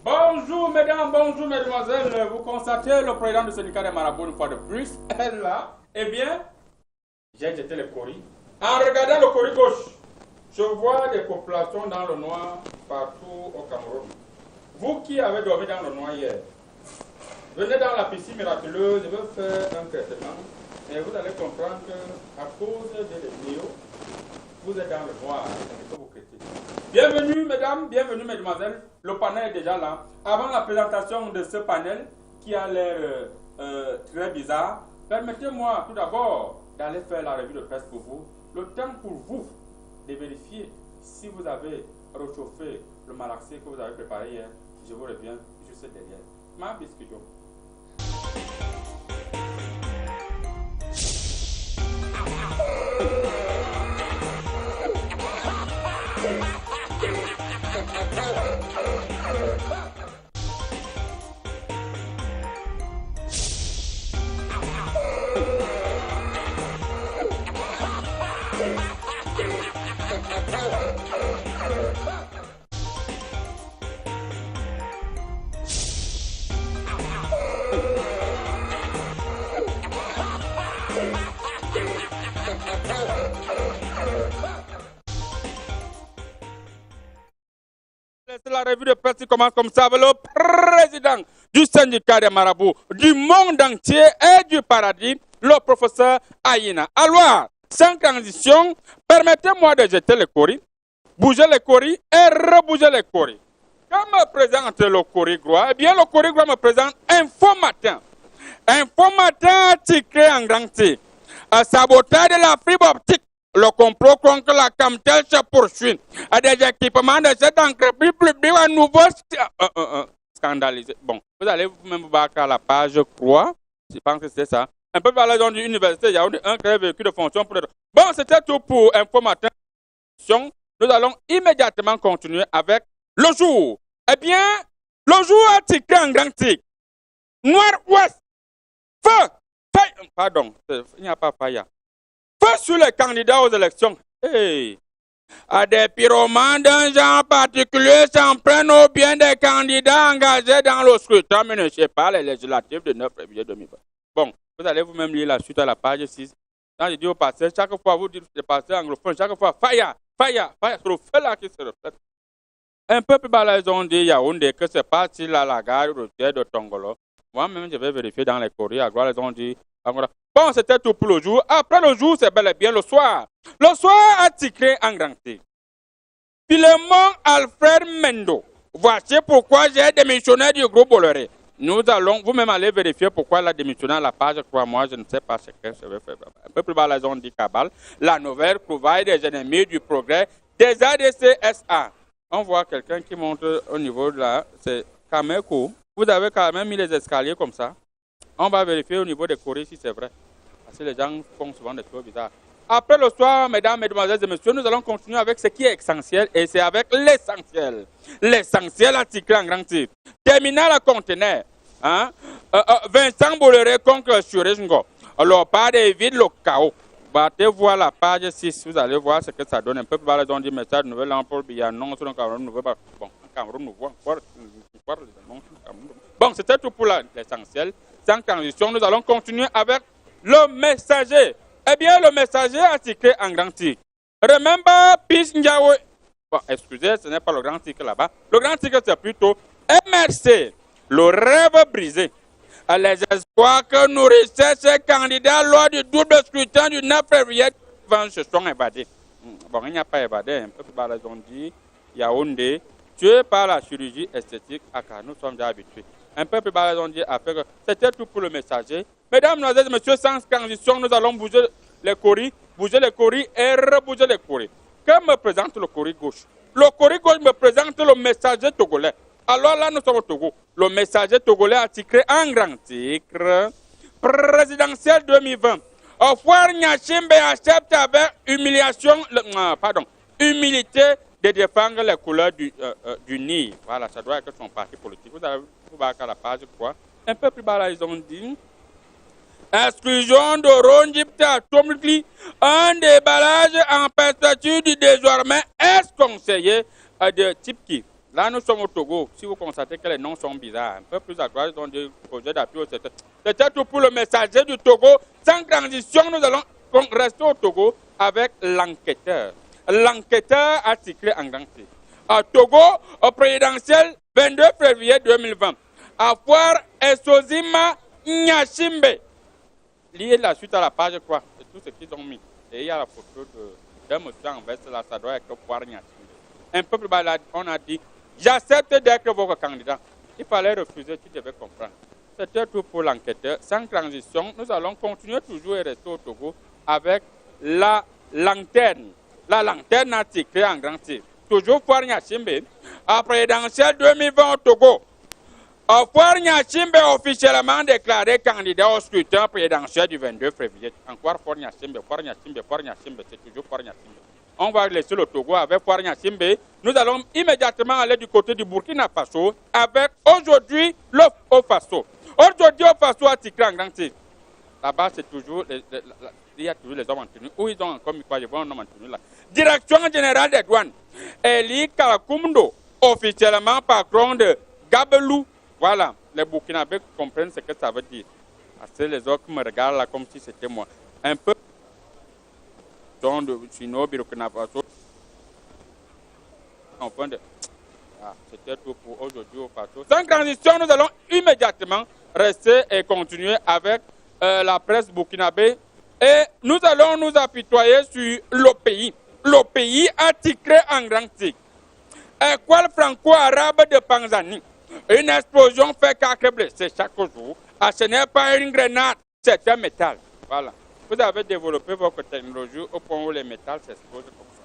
Bonjour mesdames, bonjour mesdemoiselles. Vous constatez le président du syndicat des marabouts une fois de plus est là. Eh bien, j'ai jeté le courrier. En regardant le courrier gauche, je vois des populations dans le noir partout au Cameroun. Vous qui avez dormi dans le noir hier, venez dans la piscine miraculeuse, je vais faire un traitement. Et vous allez comprendre qu'à cause de l'ennio, vous êtes dans le noir. Bienvenue mesdames, bienvenue mesdemoiselles. Le panel est déjà là. Avant la présentation de ce panel qui a l'air très bizarre, permettez-moi tout d'abord d'aller faire la revue de presse pour vous. Le temps pour vous de vérifier si vous avez réchauffé le malaxé que vous avez préparé hier. Je vous reviens juste derrière. Ma biscuito. La revue de presse commence comme ça avec le président du syndicat des marabouts du monde entier et du paradis, le professeur Aïna. Alors, sans transition, permettez-moi de jeter les coris, bouger les coris et rebouger les coris. Quand me présente le Corigua, eh bien le Corigua me présente Info Matin. Info Matin, titré en grand T. Sabotage de la fibre optique. Le complot contre la Camtel se poursuit. À des équipements de cette entreprise publie un nouveau scandalisé. Bon, vous allez vous-même voir à la page, je crois. Je pense que c'est ça. Un peu par la zone de l'université, il y a un créé véhicule de fonction pour... Bon, c'était tout pour Info Matin. Nous allons immédiatement continuer avec le jour. Eh bien, le jour a tiqué en grand tic. Nord-Ouest. Feu. Pardon, il n'y a pas faille. Feu sur les candidats aux élections. Hey. À des pyromanes d'un genre particulier s'en prennent au bien des candidats engagés dans le scrutin municipal et législatif de 9 février 2020. Bon, vous allez vous-même lire la suite à la page 6. Quand je dis au passé, chaque fois vous dites le passé anglophone, chaque fois fire, c'est le feu là qui se reflète. Un peu plus bas, ils ont dit Yaoundé que c'est parti là la gare routière de Tongolo. Moi-même, je vais vérifier dans les courriers. À Gloire, ils ont dit. Bon, c'était tout pour le jour. Après le jour, c'est bel et bien le soir. Le soir a titré en grand T. Philemon Alfred Mendo. Voici pourquoi j'ai démissionné du groupe Bolloré. Nous allons vous-même aller vérifier pourquoi il a démissionné à la page. Crois-moi, je ne sais pas ce que je vais faire. Un peu plus bas, ils ont dit Cabal. La nouvelle trouvaille des ennemis du progrès des ADCSA. On voit quelqu'un qui monte au niveau de là. C'est Kameko. Vous avez quand même mis les escaliers comme ça. On va vérifier au niveau des courriers si c'est vrai. Parce que les gens font souvent des choses bizarres. Après le soir, mesdames, mesdemoiselles et messieurs, nous allons continuer avec ce qui est essentiel. Et c'est avec l'essentiel. L'essentiel article en grand titre. Terminal à conteneur. Hein? Vincent Bolloré contre Suresngo. Alors, pas d'éviter le chaos. Battez voir la page 6, vous allez voir ce que ça donne. Un peu plus bas, ils ont dit message nouvel emploi, il y a un nom sur le Cameroun, nouveau. Bon, le Cameroun, nous voit encore. Bon, c'était tout pour l'essentiel. Sans transition, nous allons continuer avec le messager. Eh bien, le messager a titré en grand titre. Remember Peace Ndiawe. Bon, excusez, ce n'est pas le grand titre là-bas. Le grand titre, c'est plutôt MRC, le rêve brisé. Les espoirs que nourrissaient ces candidats lors du double scrutin du 9 février se sont évadés. Bon, il n'y a pas évadé, un peu plus bas, ils ont dit Yaoundé, tué par la chirurgie esthétique à car nous sommes déjà habitués. Un peu plus bas, ils ont dit c'était tout pour le messager. Mesdames, mesdemoiselles et messieurs, sans transition, nous allons bouger les courriers et rebouger les courriers. Que me présente le courrier gauche? Le courrier gauche me présente le messager togolais. Alors là, nous sommes au Togo. Le messager togolais a titré en grand titre présidentiel 2020. Ofoir Nyachimbe accepte avec humilité de défendre les couleurs du Nil. Voilà, ça doit être son parti politique. Vous allez voir à la page quoi. Un peu plus bas là, ils ont dit exclusion de Rondipta Tomlikli, un déballage en perspective du désormais ex-conseiller de Tipki. Là, nous sommes au Togo. Si vous constatez que les noms sont bizarres, un peu plus à droite, ils ont des projets d'appui au secteur. C'était tout pour le messager du Togo. Sans transition, nous allons rester au Togo avec l'enquêteur. L'enquêteur articulé en grand titre. À Togo, au présidentiel, 22 février 2020. À Foire Esozima Nyashimbe. Liez la suite à la page, je crois. C'est tout ce qu'ils ont mis. Et il y a la photo d'un monsieur en veste là, ça doit être Foire Nyashimbe. Un peu plus bas là, on a dit j'accepte d'être votre candidat. Il fallait refuser, tu devais comprendre. C'était tout pour l'enquêteur. Sans transition, nous allons continuer toujours et rester au Togo avec la lanterne. La lanterne articulée en grand titre. Toujours Foire Nyashimbe. À présidentielle 2020 au Togo. Foire Nyashimbe officiellement déclaré candidat au scrutin présidentiel du 22 février. Encore Foire Nyashimbe, Foire Nyashimbe, Foire Nyashimbe, c'est toujours Foire Nyashimbe. On va laisser le Togo avec Foire Nyashimbe. Nous allons immédiatement aller du côté du Burkina Faso avec aujourd'hui le Haut Faso. Aujourd'hui, au Faso a tiré en grand titre. Là-bas, c'est toujours il y a toujours les hommes en tenue. Où ils ont encore mis quoi? Je vois un homme en tenue là. Direction générale des douanes. Eli Kalakumdo, officiellement patron de Gabelou. Voilà, les Burkinabés comprennent ce que ça veut dire. C'est les autres qui me regardent là comme si c'était moi. Un peu de Chino, Burkina Faso. Enfin c'était tout pour aujourd'hui au Faso. Sans transition, nous allons immédiatement rester et continuer avec la presse burkinabé. Et nous allons nous apitoyer sur le pays. Le pays a titré en grand titre. École franco-arabe de Panzani. Une explosion fait 4 blessés chaque jour. Ce n'est pas une grenade, c'est un métal. Voilà. Vous avez développé votre technologie au point où les métals s'explosent comme ça.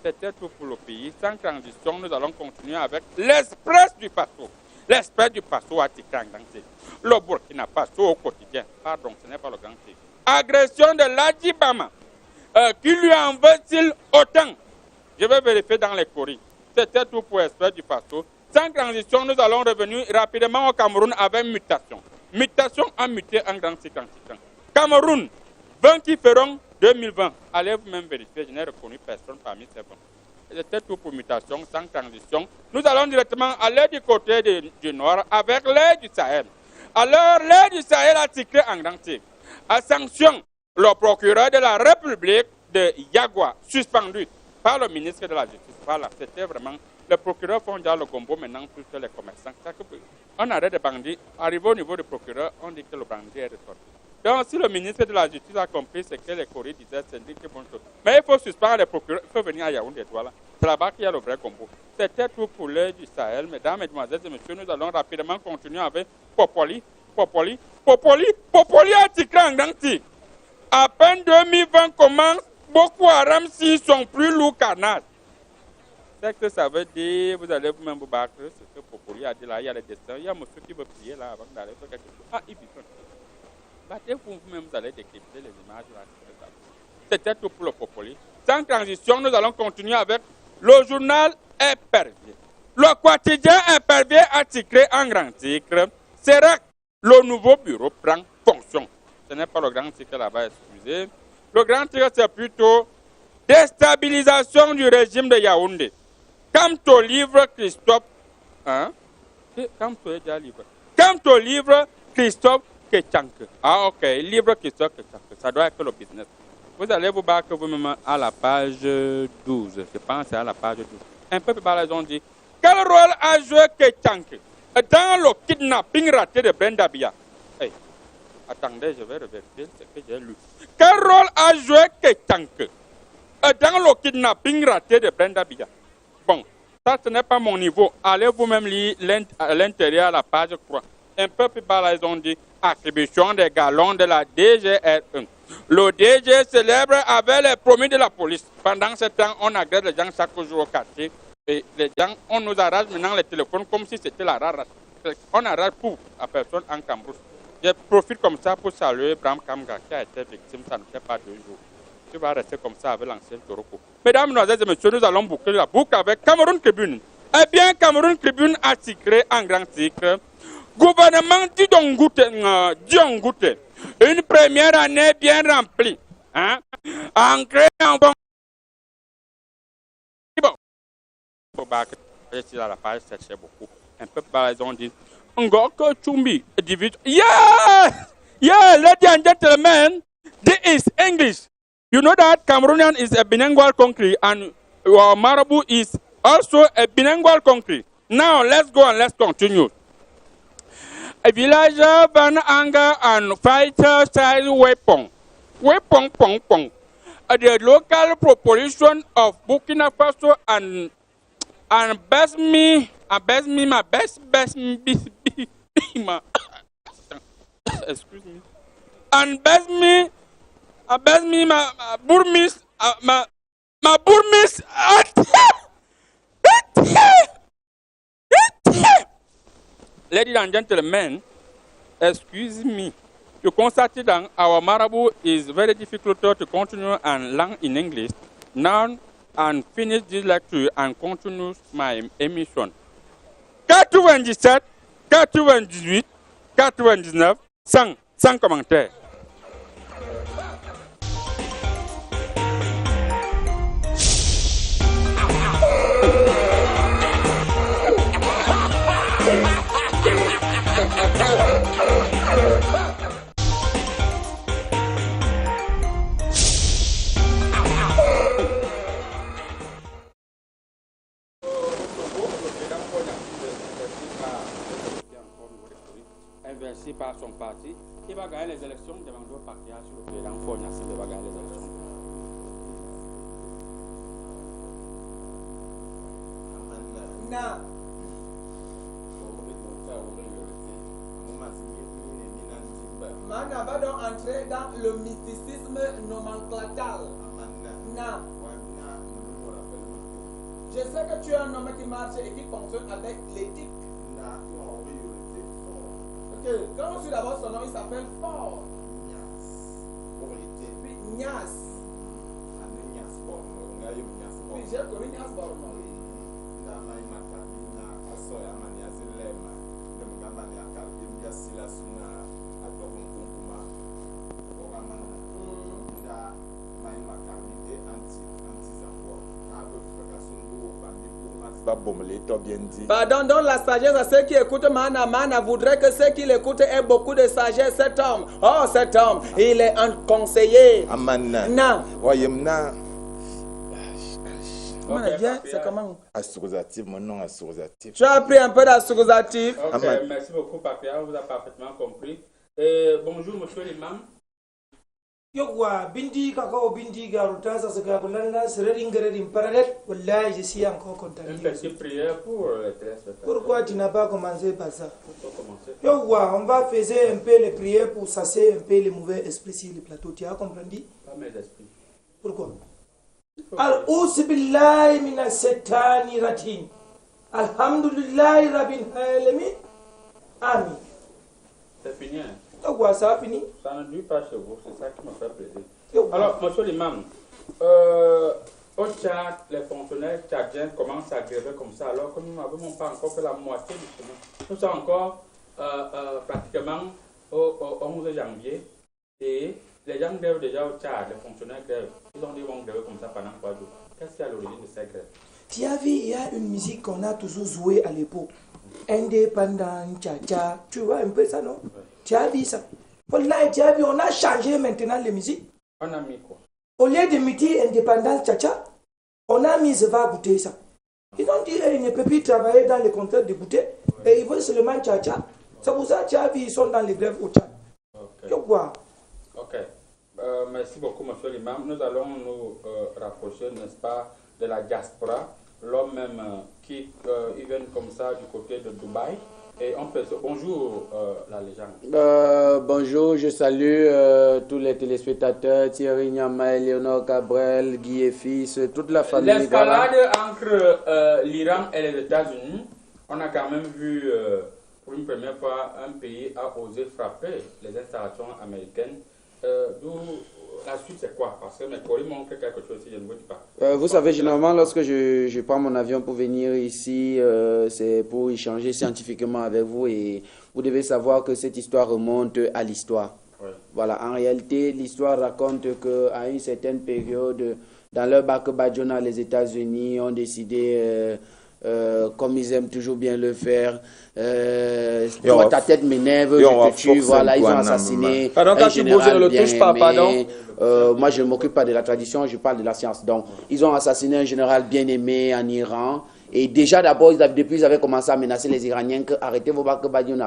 C'était tout pour le pays. Sans transition, nous allons continuer avec l'Express du Faso. L'Express du Faso a titré en grand titre. Le Burkina Faso au quotidien. Pardon, ce n'est pas le grand titre. Agression de l'Adjibama. Qui lui en veut-il autant? Je vais vérifier dans les courriers. C'était tout pour l'Express du Faso. Sans transition, nous allons revenir rapidement au Cameroun avec mutation. Mutation a muté en grand titre. Cameroun, 20 qui feront 2020. Allez vous-même vérifier, je n'ai reconnu personne parmi ces bons. C'était tout pour mutation, sans transition. Nous allons directement aller du côté du nord avec l'air du Sahel. Alors, l'air du Sahel a titré en grand titre. À sanction, le procureur de la République de Yagua, suspendu par le ministre de la Justice. Voilà, c'était vraiment le procureur fondé le gombo maintenant tous les commerçants. On arrête de bandits. Arrivé au niveau du procureur, on dit que le bandit est ressorti. Donc, si le ministre de la Justice a compris ce que les courriers disaient, c'est une bonne chose. Mais il faut suspendre les procureurs, il faut venir à Yaoundé. Voilà. C'est là-bas qu'il y a le vrai combo. C'était tout pour l'heure du Sahel. Mesdames, Mesdemoiselles et Messieurs, nous allons rapidement continuer avec Popoli. Popoli a titré en grand titre. À peine 2020 commence, Boko Haram s'ils sont plus lourds qu'Arnas. C'est que ça veut dire, vous allez vous-même vous battre, c'est ce que Popoli a dit là, il y a les destins, il y a monsieur qui veut prier là avant d'aller faire quelque chose. Ah, il vit. Battez-vous vous-même, vous allez décrypter les images là. C'était tout pour le Popoli. Sans transition, nous allons continuer avec le journal Épervier. Le quotidien Épervier a titré en grand titre. Serac, le nouveau bureau prend fonction. Ce n'est pas le grand titre là-bas, excusez. Le grand titre, c'est plutôt déstabilisation du régime de Yaoundé. Quant au livre Christophe, quant au livre Christophe Ketchanke. Ah ok, livre Christophe Ketchanke, ça doit être le business. Vous allez vous battre vous-même à la page 12, je pense c'est à la page 12. Un peu plus bas, ils ont dit, quel rôle a joué Ketchanke dans le kidnapping raté de Brenda Bia? Hey, attendez, je vais revérifier ce que j'ai lu. Quel rôle a joué Ketchanke dans le kidnapping raté de Brenda Bia? Bon, ça ce n'est pas mon niveau. Allez vous-même lire à l'intérieur la page 3. Un peu plus bas là, ils ont dit attribution des galons de la DGR1. Le DG célèbre avec les promis de la police. Pendant ce temps, on agresse les gens chaque jour au quartier. Et les gens, on nous arrache maintenant les téléphones comme si c'était la rare. On arrache pour la personne en cambrousse. Je profite comme ça pour saluer Bram Kamga qui a été victime, ça ne fait pas 2 jours. Tu vas rester comme ça avec l'ancien Toroko. Mesdames, Mesdemoiselles et Messieurs, nous allons boucler la boucle avec Cameroun Tribune. Eh bien, Cameroun Tribune a titré en grand titre Gouvernement Diongouté, une première année bien remplie. Ancrée en bon. ici à la page 7, c'est beaucoup. Un peu par exemple, dit Ngoko Chumbi, yeah! Yeah, ladies and gentlemen, this is English. You know that Cameroonian is a bilingual country and Marabu is also a bilingual country. Now, let's go and let's continue. A villager, ban anger and fighter style weapon. Weapon, pong, pong. The local population of Burkina Faso and best me, my best me, excuse me, and best me, my Burmese, my Burmese. Ladies and gentlemen, excuse me. To constate that our Marabu is very difficult to continue and learn in English. Now, and finish this lecture and continue my emission. 97, 98, 99, 100, sans commentaire. Investi par son parti, il va gagner les élections devant d'autres partis sur le président Fognassi, il va gagner les élections. Mana va donc entrer dans le mysticisme nomenclatal. Je sais que tu es un homme qui marche et qui fonctionne avec l'éthique. Okay. Quand on suit d'abord son nom, il s'appelle Fort. Puis Nias. Oui, j'ai connu Nias Borno. Pardon, donc la sagesse à ceux qui écoutent Mana. Mana voudrait que ceux qui l'écoutent aient beaucoup de sagesse. Cet homme, oh cet homme, il est un conseiller. Aman. Non. Voyez-moi. C'est comment? Associatif, mon nom associatif. Tu as appris un peu d'associatif. Ok, merci beaucoup, Papia, vous avez parfaitement compris. Bonjour, monsieur l'imam. Yogwa bindi kakao bindi garuta sa sakabulan sering geredim paralet wallahi je suis encore content. Une petite prière pour les téléspectateurs. Pourquoi tu n'as pas commencé par ça? Pourquoi commencer? Yogwa, on va faire un peu les prières pour chasser un peu les mauvais esprits sur le plateau. Tu as compris? Pas mes esprits. Pourquoi? Al-Us billahi minas shaitani rajim. Alhamdulillahi rabbil alamin. Amin. C'est fini, hein? Yogwa, ça a fini? Ça ne dure pas chez vous, c'est ça qui me fait plaisir. Yogwa. Alors, monsieur l'imam, au Tchad, les fonctionnaires tchadiens commencent à gréver comme ça, alors que nous n'avons pas encore fait la moitié du chemin. Nous sommes encore pratiquement au 11 janvier et les gens grèvent déjà au Tchad, les fonctionnaires grèvent. Ils ont dit qu'ils vont gréver comme ça pendant 3 jours. Qu'est-ce qui est à l'origine de cette grève? Tu as vu, il y a une musique qu'on a toujours jouée à l'époque. Indépendant, tcha-tcha. Tu vois un peu ça, non? Oui. Tu as vu ça? Voilà, tu as vu, on a changé maintenant les musiques. On a mis quoi? Au lieu de mettre indépendance, tcha-tcha, on a mis, je vais goûter ça. Ils ont dit, ils ne peuvent plus travailler dans les contrats de goûter. Et ils veulent seulement tcha-tcha. C'est pour ça, tu as vu, ils sont dans les grèves au Tchad. Ok. Ok. Merci beaucoup, monsieur l'imam. Nous allons nous rapprocher, n'est-ce pas, de la diaspora. L'homme même qui ils viennent comme ça du côté de Dubaï. Et on peut... Bonjour, la légende. Bonjour, je salue tous les téléspectateurs, Thierry Nyama, Léonore Cabrel, Guy et Fils, toute la famille. L'escalade entre l'Iran et les États-Unis, on a quand même vu pour une première fois un pays a osé frapper les installations américaines. D'où la suite, c'est quoi? Parce que mes collègues montrent quelque chose si je ne vous dis pas. Vous savez, généralement, lorsque je prends mon avion pour venir ici, c'est pour échanger scientifiquement avec vous. Et vous devez savoir que cette histoire remonte à l'histoire. Oui. Voilà, en réalité, l'histoire raconte qu'à une certaine période, dans leur Bac Bajona, les États-Unis ont décidé comme ils aiment toujours bien le faire. Et Toi, on ta va- tête m'énerve, et on va je te tue. forcer Voilà, un ils ont Guantanamo. assassiné. Pardon, quand un tu bouges, général ne le bien touche pas, aimé. pardon. Moi, je ne m'occupe pas de la tradition, je parle de la science. Donc, ils ont assassiné un général bien aimé en Iran. Et déjà, d'abord, depuis, ils avaient commencé à menacer les Iraniens que arrêtez vos bacs,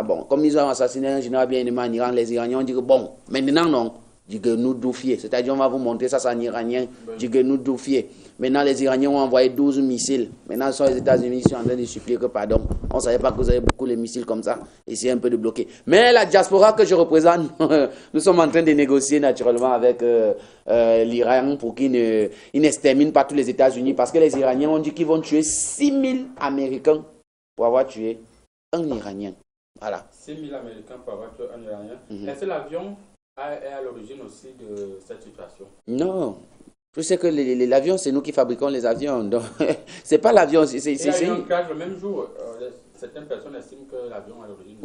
bon. Comme ils ont assassiné un général bien aimé en Iran, les Iraniens ont dit que bon, maintenant non. Dit que nous doufier. C'est-à-dire, on va vous montrer ça, c'est en iranien. Dit que nous doufier. Maintenant, les Iraniens ont envoyé 12 missiles. Maintenant, ce sont les États-Unis qui sont en train de supplier que pardon. On ne savait pas que vous avez beaucoup les missiles comme ça. Essayez un peu de bloquer. Mais la diaspora que je représente, nous sommes en train de négocier naturellement avec l'Iran pour qu'ils n'exterminent pas tous les États-Unis. Parce que les Iraniens ont dit qu'ils vont tuer 6000 Américains pour avoir tué un Iranien. Voilà. 6 000 Américains pour avoir tué un Iranien. Est-ce que l'avion est à l'origine aussi de cette situation? Non. Je sais que l'avion, c'est nous qui fabriquons les avions. Donc, c'est pas l'avion. Il y a eu un crash le même jour. Certaines personnes estiment que l'avion est à l'origine.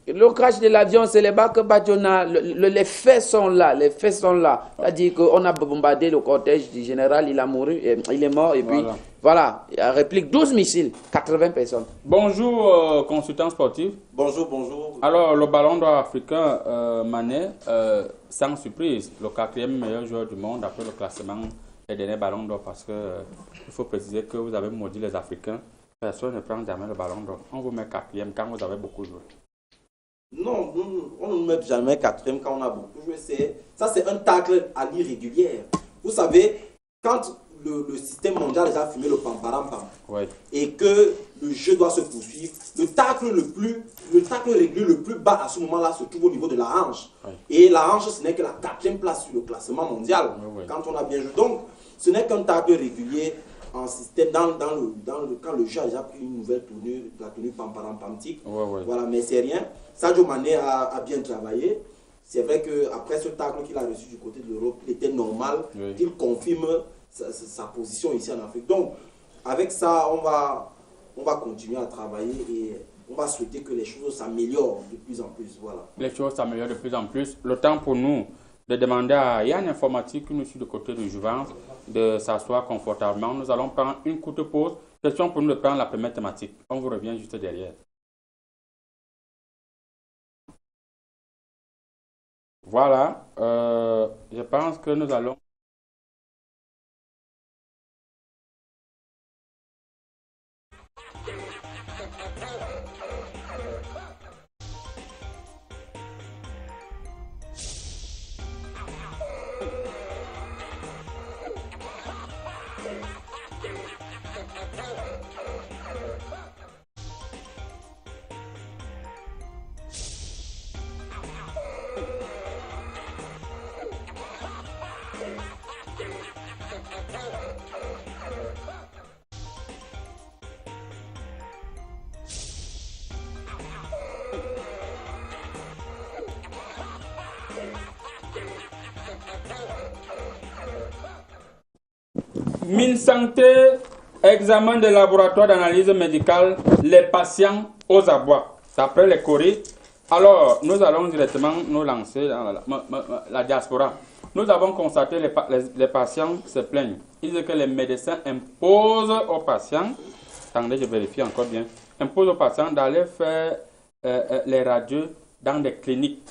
Le crash de l'avion, c'est les bacs Badiona. Les faits sont là. Les faits sont là. C'est-à-dire qu'on a bombardé le cortège du général, il a mouru, il est mort. Et puis, voilà, il réplique 12 missiles, 80 personnes. Bonjour, consultant sportif. Bonjour, bonjour. Alors, le ballon d'or africain, Mané, sans surprise, le 4e meilleur joueur du monde après le classement des derniers ballons d'or, parce que il faut préciser que vous avez maudit les Africains. Personne ne prend jamais le ballon d'or. On vous met 4e quand vous avez beaucoup joué. Non, on ne nous met jamais 4e quand on a beaucoup joué. Ça, c'est un tacle à l'irrégulière. Vous savez, quand le système mondial a déjà fumé le pamparam-pam, et que le jeu doit se poursuivre, le tacle régulier le plus bas à ce moment-là se trouve au niveau de la hanche. Et la hanche, ce n'est que la 4e place sur le classement mondial, quand on a bien joué. Donc, ce n'est qu'un tacle régulier en système, quand le jeu a déjà pris une nouvelle tournure, la tournure pamparam-pamtique. Voilà, mais c'est rien. Sadio Mané a bien travaillé. C'est vrai qu'après ce tacle qu'il a reçu du côté de l'Europe, il était normal qu'il confirme sa position ici en Afrique. Donc, avec ça, on va continuer à travailler et on va souhaiter que les choses s'améliorent de plus en plus. Voilà. Les choses s'améliorent de plus en plus. Le temps pour nous de demander à Yann Informatique, qui nous suit du côté de Jouvence, de s'asseoir confortablement. Nous allons prendre une courte pause. Question pour nous de prendre la première thématique. On vous revient juste derrière. Voilà. Je pense que nous allons... MinSanté, examen de laboratoire d'analyse médicale, les patients aux abois. D'après les Corées. Alors, nous allons directement nous lancer dans la diaspora. Nous avons constaté les patients se plaignent. Ils disent que les médecins imposent aux patients, attendez, je vérifie encore bien, imposent aux patients d'aller faire les radios dans des cliniques.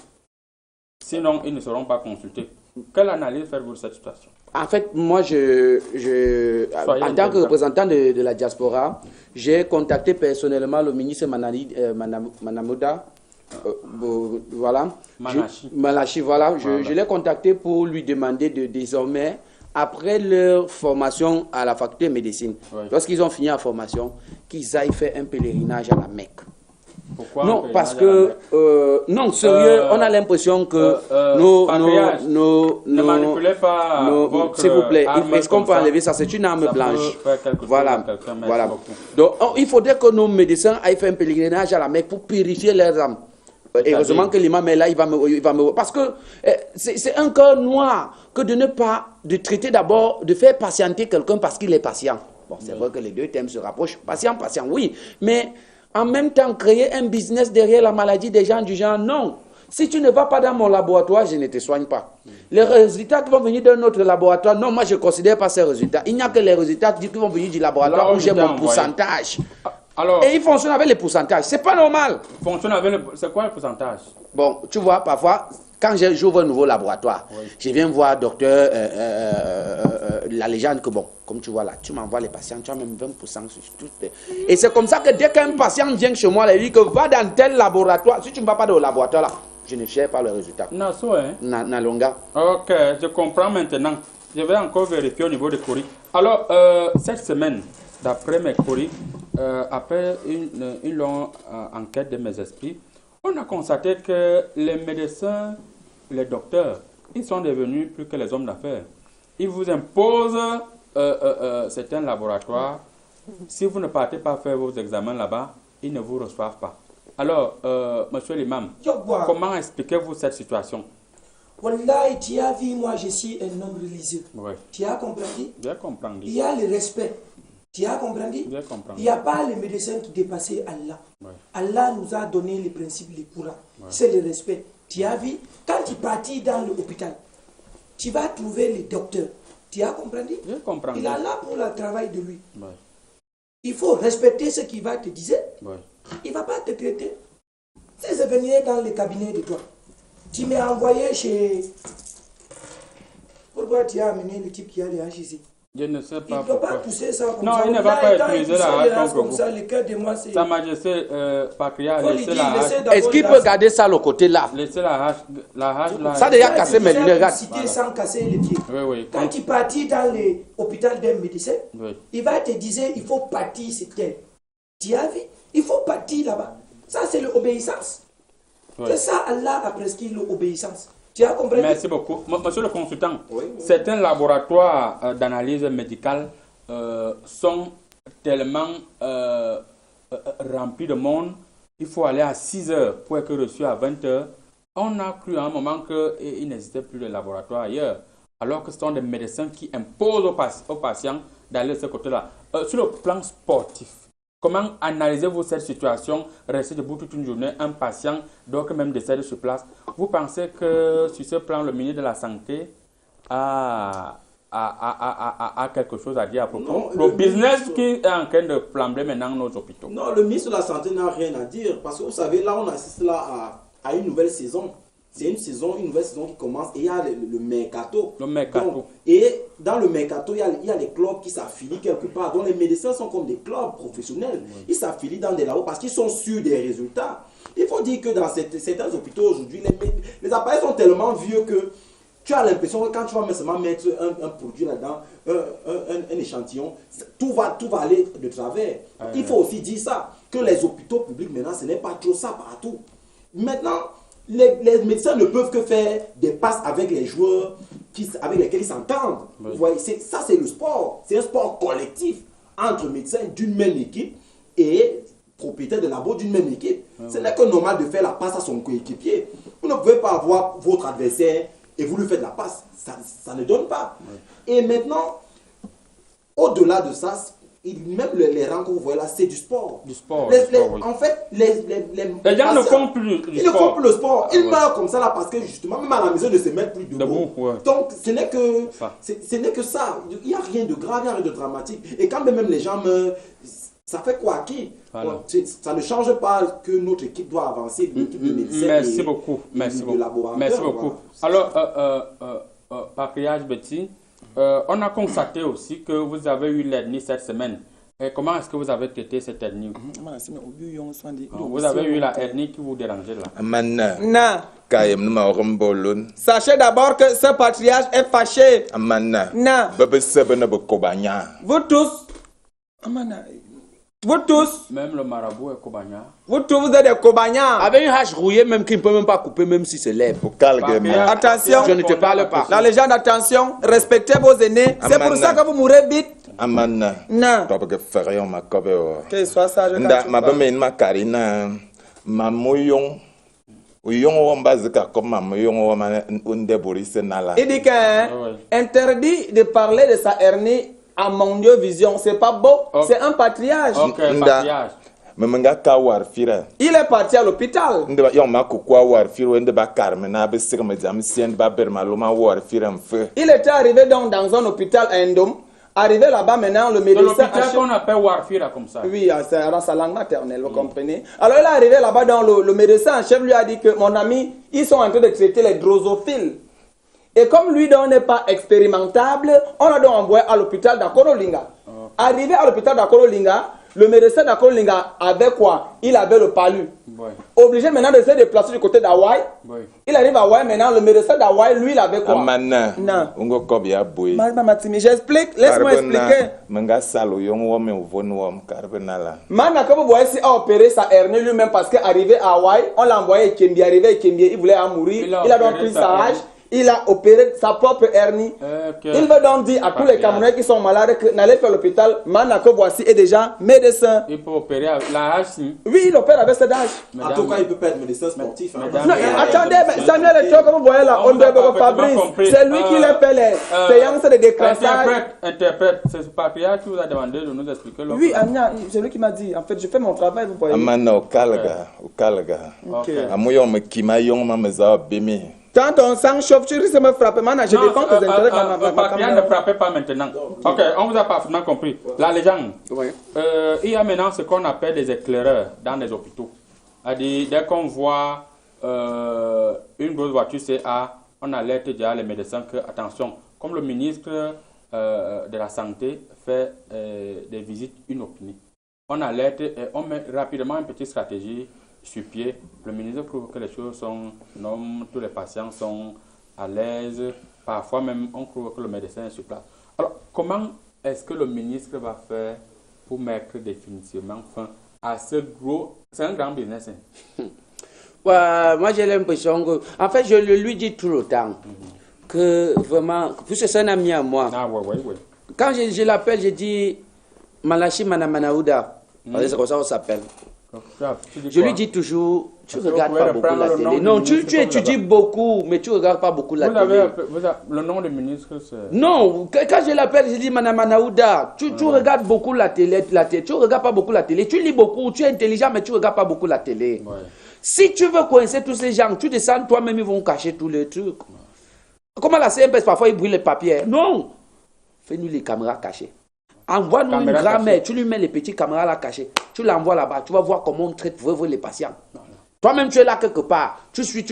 Sinon, ils ne seront pas consultés. Quelle analyse faites-vous de cette situation? En fait, moi, en tant que représentant de la diaspora, j'ai contacté personnellement le ministre Manamouda. Voilà. Malachi, voilà. Je l'ai contacté pour lui demander de désormais, après leur formation à la faculté de médecine, lorsqu'ils ont fini la formation, qu'ils aillent faire un pèlerinage à la Mecque. Pourquoi non, parce que, non, sérieux, on a l'impression que ne manipulez pas votre s'il vous plaît, arme est-ce qu'on peut ça, enlever ça? C'est une arme blanche. Voilà. Voilà. Donc, il faudrait que nos médecins aillent faire un pèlerinage à la Mecque pour purifier leurs âmes. Et heureusement que l'imam est là, il va me... Parce que c'est un cœur noir que de ne pas, de traiter d'abord, de faire patienter quelqu'un parce qu'il est patient. Bon, c'est vrai que les deux thèmes se rapprochent. Patient, oui. Mais en même temps, créer un business derrière la maladie des gens du genre, non. Si tu ne vas pas dans mon laboratoire, je ne te soigne pas. Les résultats qui vont venir d'un autre laboratoire, non, moi je ne considère pas ces résultats. Il n'y a que les résultats qui vont venir du laboratoire où j'ai mon pourcentage. Alors, et il fonctionne avec les pourcentages. C'est pas normal. Fonctionne avec c'est quoi le pourcentage? Bon, tu vois, parfois, quand j'ouvre un nouveau laboratoire, je viens voir docteur la légende que, bon, comme tu vois là, tu m'envoies les patients, tu as même 20% sur tout. Et c'est comme ça que dès qu'un patient vient chez moi, il dit que va dans tel laboratoire. Si tu ne vas pas dans le laboratoire là, je ne cherche pas le résultat. Non, ça, hein? Nalonga. Ok, je comprends maintenant. Je vais encore vérifier au niveau de Cori. Alors, cette semaine, d'après mes Cori, après une longue enquête de mes esprits, on a constaté que les médecins, les docteurs, ils sont devenus plus que les hommes d'affaires. Ils vous imposent certains laboratoires. Si vous ne partez pas faire vos examens là-bas, ils ne vous reçoivent pas. Alors, monsieur l'imam, comment expliquez-vous cette situation? Wallahi, tu as vu, moi je suis un homme religieux. Oui. Tu as compris? J'ai compris. Il y a le respect. Tu as compris? Il n'y a pas les médecins qui dépassent Allah. Oui. Allah nous a donné les principes, les courants. Oui. C'est le respect. Tu as vu? Quand tu partis dans l'hôpital, tu vas trouver les docteurs. Tu as compris? J'ai compris. Il est là pour le travail de lui. Oui. Il faut respecter ce qu'il va te dire. Oui. Il ne va pas te traiter. Si je venais dans le cabinet de toi, tu m'as envoyé chez... Pourquoi tu as amené le type qui a les haches ici? Je ne sais pas. Il ne peut pas pousser ça comme non, ça. Non, il ne va pas utiliser la hache comme ça. Le cœur de moi, c'est... Sa Majesté, Patria, laissez la hache. Est-ce qu'il peut garder ça le côté là? Laissez la hache. Ça a déjà cassé mes lunettes. Voilà. Sans casser les pieds. Oui, oui. Quand tu partis dans l'hôpital d'un médecin, oui. Il va te dire il faut partir sur terre. Tu as vu? Il faut partir là-bas. Ça, c'est l'obéissance. Oui. C'est ça, Allah a prescrit l'obéissance. Tu as compris? Merci beaucoup. Monsieur le consultant, certains laboratoires d'analyse médicale sont tellement remplis de monde, il faut aller à 6 heures pour être reçu à 20 heures. On a cru à un moment qu'il n'existait plus de laboratoire ailleurs, alors que ce sont des médecins qui imposent aux patients d'aller de ce côté-là. Sur le plan sportif, comment analysez-vous cette situation? Rester debout toute une journée, un patient doit même décéder sur place. Vous pensez que sur ce plan, le ministre de la Santé a quelque chose à dire à propos? Le business qui est en train de flamber maintenant nos hôpitaux. Non, le ministre de la Santé n'a rien à dire. Parce que vous savez, là, on assiste là à une nouvelle saison. C'est une nouvelle saison qui commence et il y a le mercato. Le mercato. Donc, et dans le mercato, il y a les clubs qui s'affilient quelque part. Donc les médecins sont comme des clubs professionnels. Oui. Ils s'affilient dans des labos parce qu'ils sont sûrs des résultats. Il faut dire que dans certains hôpitaux aujourd'hui, les appareils sont tellement vieux que tu as l'impression que quand tu vas seulement mettre un produit là-dedans, un échantillon, tout va aller de travers. Il faut aussi dire ça, que les hôpitaux publics maintenant, ce n'est pas trop ça partout. Maintenant, les médecins ne peuvent que faire des passes avec les joueurs avec lesquels ils s'entendent. Oui. Vous voyez, ça c'est le sport. C'est un sport collectif entre médecins d'une même équipe et propriétaires de labo d'une même équipe. Oui. Ce n'est que normal de faire la passe à son coéquipier. Vous ne pouvez pas avoir votre adversaire et vous lui faites la passe. Ça ne donne pas. Oui. Et maintenant, au-delà de ça, même les rangs que vous voyez là, c'est du sport. Du sport. Oui. En fait, les gens ne font plus ils ne font plus le sport. Ils meurent comme ça là parce que justement, même à la maison, ils ne se mettent plus debout. Donc, ce n'est que ça. Il n'y a rien de grave, il n'y a rien de dramatique. Et quand même les gens meurent, ça fait quoi qui ça ne change pas que notre équipe doit avancer. L'équipe de médecins. Merci beaucoup. Merci beaucoup. Merci beaucoup. Alors, Patriage Betty, on a constaté aussi que vous avez eu l'ethnie cette semaine. Et comment est-ce que vous avez traité cette ethnie? Vous avez eu la ethnie qui vous dérangeait là? Non. Sachez d'abord que ce patriarche est fâché. Non. Vous tous, même le marabout est Kobanya. Vous êtes des Kobanya. Avec une hache rouillée, même qui ne peut même pas couper, même si c'est lève. Attention, je ne te parle pas. La légende, attention, respectez vos aînés. C'est pour ça que vous mourrez vite. Amana. Non. Que soit sage. Ma belle ma Karina, ma mouillon. Il dit qu'interdit de parler de sa hernie à Mondiovision. C'est pas beau, c'est un patriarche. Ok, patriarche. Il est parti à l'hôpital. Il était arrivé donc dans un hôpital à Ndom. Arrivé là-bas maintenant, le médecin... C'est l'hôpital qu'on appelle Warfira comme ça. Oui, c'est dans sa langue maternelle, vous comprenez. Alors il est arrivé là-bas, le médecin en chef lui a dit que mon ami, ils sont en train de traiter les drosophiles. Et comme lui donc n'est pas expérimentable, on a donc envoyé à l'hôpital d'Akorolinga. Arrivé à l'hôpital d'Akorolinga, le médecin d'Akorolinga avait quoi? Il avait le palu. Obligé maintenant de se déplacer du côté d'Hawaï. Il arrive à Hawaï maintenant, le médecin d'Hawaï, lui, il avait quoi? Non. J'explique, laisse-moi expliquer. Maintenant, comme vous voyez, si a opéré sa hernie lui-même parce qu'arrivé à Hawaï, on l'a envoyé à Kembi, arrivé à Kembi, il voulait en mourir. Il a donc pris sa hache. Il a opéré sa propre hernie. Il veut donc dire à tous les Camerounais qui sont malades que n'allez pas à l'hôpital. Manako voici est déjà médecin. Il peut opérer avec la hache. Oui, il opère avec cette hache. En tout cas, il peut pas être médecin sportif. Non, attendez, Samuel Eto'o, comme vous voyez là, on doit Fabrice. C'est lui qui l'a fait les séances de décrassage. Interprète, c'est ce patriarche qui vous a demandé de nous expliquer. Oui, Anya, c'est lui qui m'a dit. En fait, je fais mon travail, vous voyez. Quand on s'enchauffe, tu risques de me frapper. Maintenant, je défends tes intérêts dans ma caméra. Ne frappez pas maintenant. Ok, on vous a parfaitement compris. La légende. Il y a maintenant ce qu'on appelle des éclaireurs dans les hôpitaux. C'est-à-dire, dès qu'on voit une grosse voiture CA, on alerte déjà les médecins que, attention, comme le ministre de la Santé fait des visites inopinées, on alerte et on met rapidement une petite stratégie sur pied. Le ministre prouve que les choses sont normales, tous les patients sont à l'aise. Parfois même, on prouve que le médecin est sur place. Alors, comment est-ce que le ministre va faire pour mettre définitivement fin à ce gros... C'est un grand business. Ouais, moi, j'ai l'impression que... En fait, je le lui dis tout le temps. Que vraiment... Puisque c'est un ami à moi. Ah, ouais. Quand je l'appelle, je dis... Malachi Manamanaouda. C'est comme ça qu'on s'appelle. Je lui dis toujours, tu ne regardes pas beaucoup la télé. Non, tu étudies beaucoup, mais tu ne regardes pas beaucoup la télé. Le nom du ministre, c'est... Non, quand je l'appelle, je dis Manamanaouda, tu regardes beaucoup la télé, tu ne regardes pas beaucoup la télé. Tu lis beaucoup, tu es intelligent, mais tu ne regardes pas beaucoup la télé. Si tu veux coincer tous ces gens, tu descends toi-même, ils vont cacher tous les trucs. Comment la CMPS, parfois, ils brûlent les papiers? Non. Fais-nous les caméras cachées. Envoie-nous une grand-mère, tu lui mets les petits caméras là cachés, tu l'envoies là-bas, tu vas voir comment on traite les patients. Toi-même, tu es là quelque part, tu suis,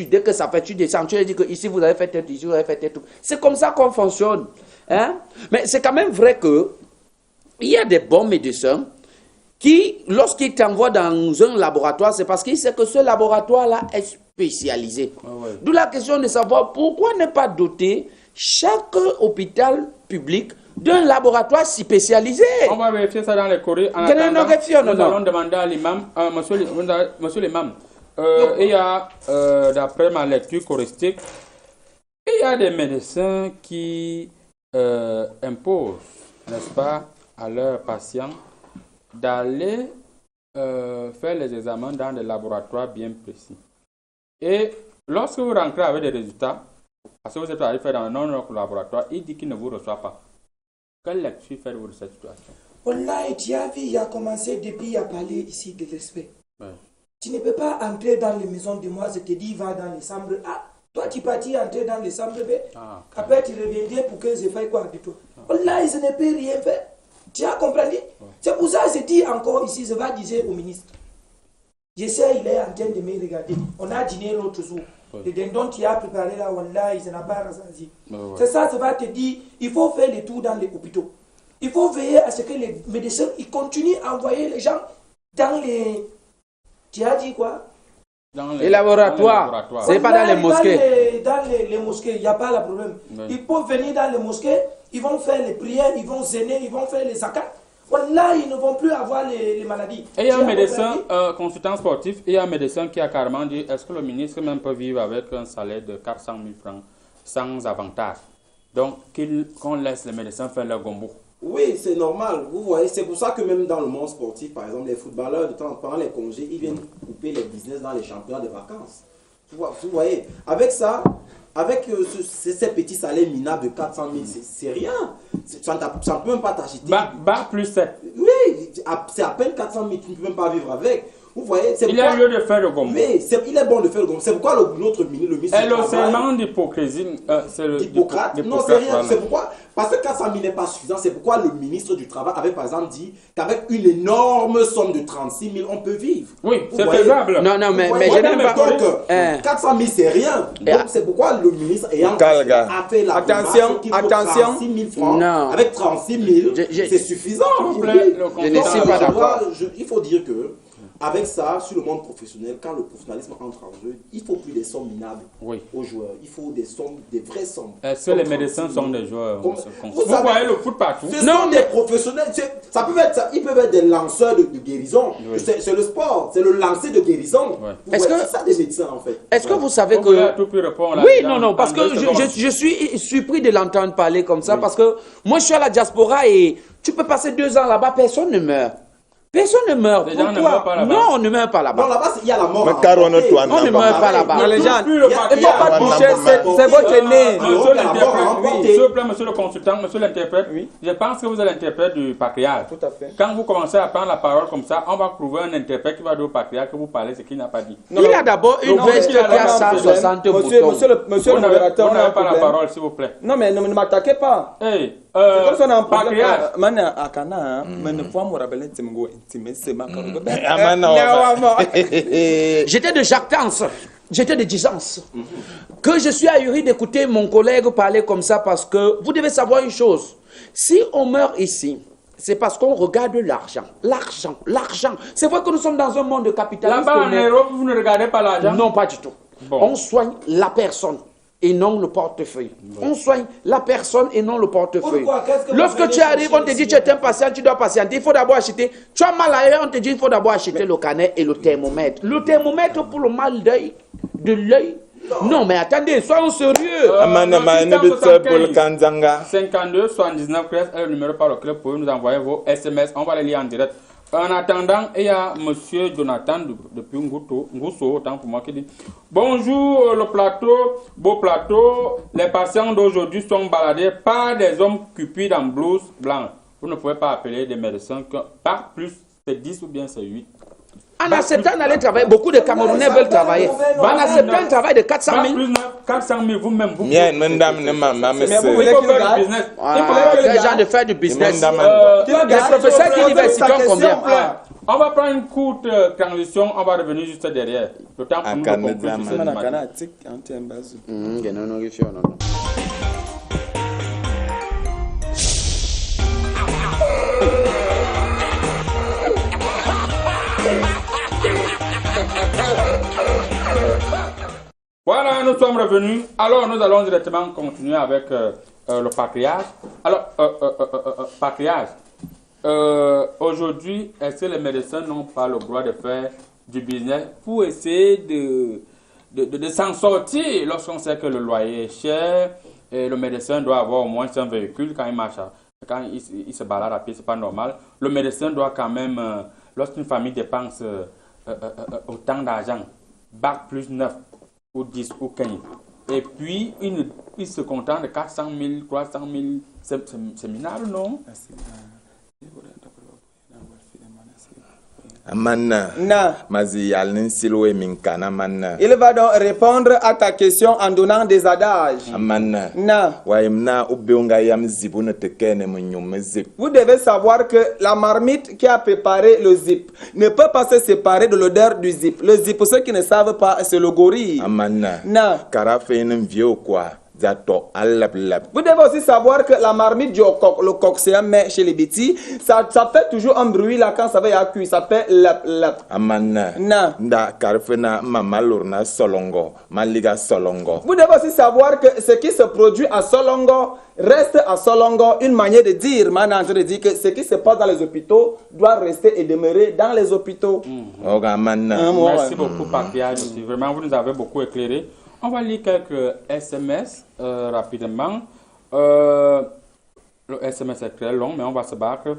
dès que ça fait, tu descends, tu lui dis que ici vous avez fait tel, ici vous avez fait tel. C'est comme ça qu'on fonctionne. Hein? Mais c'est quand même vrai que il y a des bons médecins qui, lorsqu'ils t'envoient dans un laboratoire, c'est parce qu'ils savent que ce laboratoire-là est spécialisé. D'où la question de savoir pourquoi ne pas doter chaque hôpital public d'un laboratoire spécialisé. On va vérifier ça dans les courriers. En attendant, nous allons demander à l'imam, monsieur l'imam, il y a, d'après ma lecture choristique, il y a des médecins qui imposent, n'est-ce pas, à leurs patients d'aller faire les examens dans des laboratoires bien précis. Et lorsque vous rentrez avec des résultats, parce que vous êtes allé faire dans un autre laboratoire, il dit qu'il ne vous reçoit pas. Quelle lecture faites-vous de cette situation? Wallahi, il a commencé depuis à parler ici de respect. Tu ne peux pas entrer dans les maisons de moi, je te dis, va dans les chambres A. Toi, tu partis entrer dans les chambres B. Après, tu reviendrais pour que je fasse quoi de toi? Wallahi, je ne peux rien faire. Tu as compris? C'est pour ça que je dis encore ici, je vais dire au ministre. Je sais, il est en train de me regarder. On a dîné l'autre jour. Le dindon qui a préparé là, Wallah, il n'a pas ressenti. C'est ça, ça va te dire, il faut faire les tours dans les hôpitaux. Il faut veiller à ce que les médecins ils continuent à envoyer les gens dans les... Tu as dit quoi? Dans les laboratoires. C'est pas dans les mosquées. Dans les mosquées, il n'y a pas de problème. Ils peuvent venir dans les mosquées, ils vont faire les prières, ils vont zéner, ils vont faire les zakats. Là, ils ne vont plus avoir les maladies. Et il y a un médecin, consultant sportif, et il y a un médecin qui a carrément dit, est-ce que le ministre même peut vivre avec un salaire de 400 000 francs sans avantage? Donc, qu'on laisse les médecins faire leur gombo. Oui, c'est normal. Vous voyez, c'est pour ça que même dans le monde sportif, par exemple, les footballeurs, de temps pendant les congés, ils viennent couper les business dans les championnats de vacances. Vous voyez, avec ça, avec ces petits salaires minables de 400 000, c'est rien. Ça ne peut même pas t'acheter. Bac plus 7. Oui, c'est à peine 400 000, tu ne peux même pas vivre avec. Vous voyez, il y a lieu de faire le gombo. Oui, il est bon de faire le gombo. C'est pourquoi notre ministre, le ministre du Travail... Et le serment d'hypocrisie, c'est le... Hippocrate? Non, c'est rien. Voilà. C'est pourquoi... Parce que 400 000 n'est pas suffisant. C'est pourquoi le ministre du Travail avait par exemple dit qu'avec une énorme somme de 36 000, on peut vivre. Oui, c'est faisable. Non, mais je n'aime pas... Donc, 400 000, c'est rien. Donc, c'est pourquoi le ministre a fait la attention, 36 000 francs. Non. Avec 36 000, c'est suffisant. Il faut dire que avec ça, sur le monde professionnel, quand le professionnalisme entre en jeu, il faut plus des sommes minables aux joueurs. Il faut des sommes, des vraies sommes. Est-ce que les médecins sont des joueurs? Vous voyez le foot partout. Ce sont des professionnels. Ça peut être, ils peuvent être des lanceurs de guérison. Oui. C'est le sport, c'est le lancer de guérison. Est-ce que c'est ça des médecins en fait? Est-ce que vous savez que... Oui, non, parce que je suis surpris de l'entendre parler comme ça, parce que moi je suis à la diaspora et tu peux passer 2 ans là-bas, personne ne meurt. Personne ne meurt. Pourquoi? Non, on ne meurt pas là-bas. Non, là-bas, il y a la mort. On ne meurt pas là-bas. Les gens, il ne faut pas toucher, c'est votre nez. S'il vous plaît, monsieur le consultant, monsieur l'interprète, je pense que vous êtes l'interprète du patriarche. Tout à fait. Quand vous commencez à prendre la parole comme ça, on va trouver un interprète qui va dire au patriarche que vous parlez ce qu'il n'a pas dit. Il y a d'abord une veste qui a 160 boutons. Monsieur le modérateur, vous n'avez pas la parole, s'il vous plaît. Non, mais ne m'attaquez pas. Patriarche. J'étais de jactance, j'étais de disance. Que je suis ahuri d'écouter mon collègue parler comme ça, parce que vous devez savoir une chose. Si on meurt ici, c'est parce qu'on regarde l'argent. L'argent, l'argent. C'est vrai que nous sommes dans un monde de capitalisme. Là-bas en Europe, vous ne regardez pas l'argent? Non, pas du tout. Bon. On soigne la personne et non le portefeuille. Bon. On soigne la personne et non le portefeuille. Lorsque tu arrives, on te dit tu es un patient, tu dois patienter. Il faut d'abord acheter. Tu as mal ailleurs, on te dit il faut d'abord acheter le canet et le thermomètre. Le thermomètre pour le mal d'œil, de l'œil. Non, mais attendez, soyons sérieux. 52 79 13 est le numéro par lequel vous pouvez nous envoyer vos SMS. On va les lire en direct. En attendant, il y a monsieur Jonathan depuis Ngousso, autant pour moi, qui dit bonjour le plateau, beau plateau. Les patients d'aujourd'hui sont baladés par des hommes cupides en blouse blanche. Vous ne pouvez pas appeler des médecins que par plus c'est 10 ou bien c'est 8. En acceptant d'aller travailler, beaucoup de Camerounais veulent travailler. En acceptant un travail de 400 000. 400 000 vous-même. Mais vous voulez qu'il faire du business. Il faut les gens de faire du business. Les professeurs d'université ont combien? On va prendre une courte transition, on va revenir juste derrière. Le temps pour nous de conclure sur cette matin. Voilà, nous sommes revenus. Alors, nous allons directement continuer avec le patriarche. Alors, patriarche, aujourd'hui, est-ce que les médecins n'ont pas le droit de faire du business pour essayer de s'en sortir lorsqu'on sait que le loyer est cher et le médecin doit avoir au moins un véhicule quand il marche, quand il se balade à pied, c'est pas normal. Le médecin doit quand même, lorsqu'une famille dépense autant d'argent, bac plus 9, ou 10 ou 15. Et puis, il se contente de 400 000, 300 000. C'est minable, non? Il va donc répondre à ta question en donnant des adages. Vous devez savoir que la marmite qui a préparé le zip ne peut pas se séparer de l'odeur du zip. Le zip, pour ceux qui ne savent pas, c'est le gorille. Vous devez aussi savoir que la marmite du coq, le coq c'est un mets chez les bêtis, ça fait toujours un bruit là quand ça va y à cuire, ça fait lap lap. Vous devez aussi savoir que ce qui se produit à Solongo reste à Solongo, une manière de dire, de dire que ce qui se passe dans les hôpitaux doit rester et demeurer dans les hôpitaux. Merci beaucoup, Papiage. Vraiment, vous nous avez beaucoup éclairé. On va lire quelques SMS rapidement. Le SMS est très long, mais on va se battre.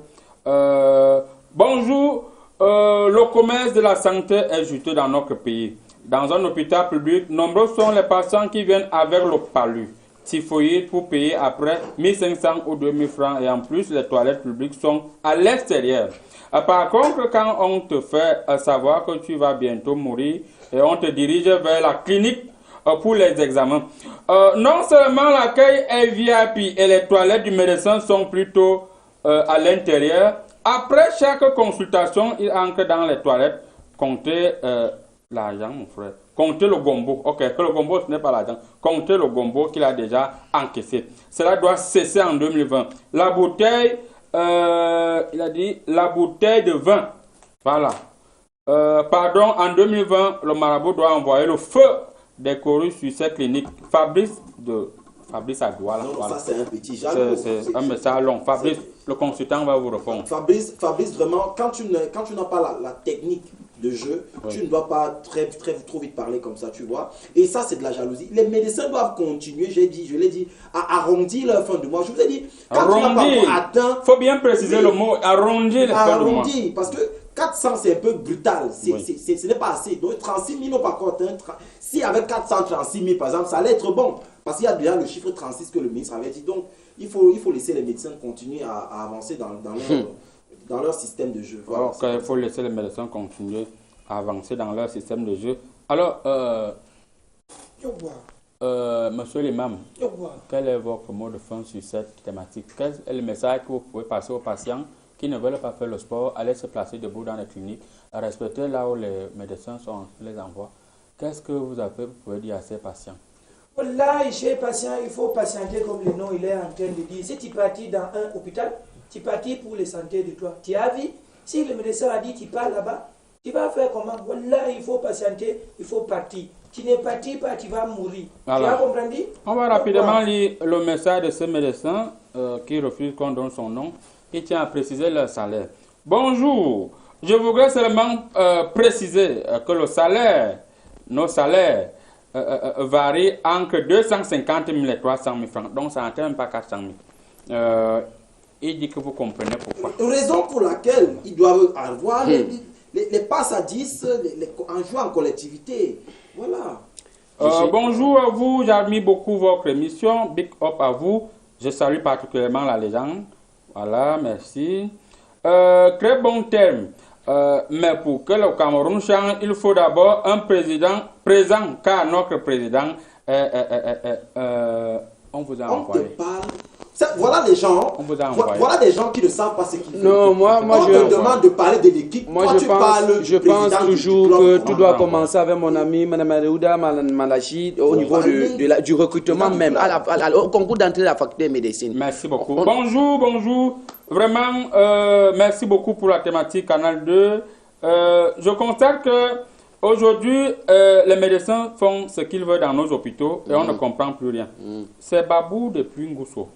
Bonjour. Le commerce de la santé est juteux dans notre pays. Dans un hôpital public, nombreux sont les patients qui viennent avec le palu. typhoïde pour payer après 1500 ou 2000 francs. Et en plus, les toilettes publiques sont à l'extérieur. Par contre, quand on te fait savoir que tu vas bientôt mourir et on te dirige vers la clinique pour les examens, non seulement l'accueil est VIP et les toilettes du médecin sont plutôt à l'intérieur, après chaque consultation, il entre dans les toilettes, comptez l'argent, mon frère. Comptez le gombo. Ok, le gombo, ce n'est pas l'argent. Comptez le gombo qu'il a déjà encaissé. Cela doit cesser en 2020. La bouteille, il a dit, la bouteille de vin. Voilà. Pardon, en 2020, le marabout doit envoyer le feu des chorus sur cette clinique. Fabrice à Douala. Non, voilà. Ça c'est un petit jaloux. C'est un message long. Fabrice, le consultant va vous répondre. Fabrice, vraiment, quand tu n'as pas la technique de jeu, tu ne dois pas trop vite parler comme ça, tu vois. Et ça, c'est de la jalousie. Les médecins doivent continuer, je l'ai dit, à arrondir leur fin de mois. Je vous ai dit, quand tu n'as pas encore atteint... Il faut bien préciser le mot, arrondir les fins de mois. Arrondir, parce que 400, c'est un peu brutal. Ce n'est pas assez. Donc, 36 000, non, par contre, si avec 436 000, par exemple, ça allait être bon. Parce qu'il y a déjà le chiffre 36 que le ministre avait dit. Donc, il faut laisser les médecins continuer à avancer dans leur système de jeu. Voilà, il faut laisser les médecins continuer à avancer dans leur système de jeu. Alors, monsieur l'imam, quel est votre mot de fin sur cette thématique? Quel est le message que vous pouvez passer aux patients qui ne veulent pas faire le sport, aller se placer debout dans les cliniques, respecter là où les médecins les envoient? Qu'est-ce que vous pouvez dire à ces patients? Là, chez les patients, il faut patienter comme le nom il est en train de dire. Si tu es parti dans un hôpital, tu es parti pour les santé de toi. Tu as vu, si le médecin a dit tu pars là-bas, tu vas faire comment? Là, il faut patienter, il faut partir. Tu n'es parti pas, tu vas mourir. Alors, tu as compris? On va rapidement lire le message de ce médecin qui refuse qu'on donne son nom, qui tient à préciser leur salaire. Bonjour, je voudrais seulement préciser que nos salaires varient entre 250 000 et 300 000 francs. Donc, ça n'atteint pas 400 000. Il dit que vous comprenez pourquoi. Raison pour laquelle ils doivent avoir les passes à 10 en jouant en collectivité. Voilà. Bonjour à vous, j'admire beaucoup votre émission. Big up à vous. Je salue particulièrement la légende. Voilà, merci. Très bon terme. Mais pour que le Cameroun change, il faut d'abord un président présent, car notre président, on vous a envoyé. Voilà des gens, voilà des gens qui ne savent pas ce qu'ils font. Non, moi je te demande de parler de l'équipe. Moi, je pense toujours que tout doit commencer avec mon ami Mme Aouda Malachi au niveau du recrutement même, au concours d'entrée de la faculté de médecine. Merci beaucoup. Bonjour. Vraiment, merci beaucoup pour la thématique Canal 2. Je constate que aujourd'hui, les médecins font ce qu'ils veulent dans nos hôpitaux et on ne comprend plus rien. C'est Babou depuis Ngousso.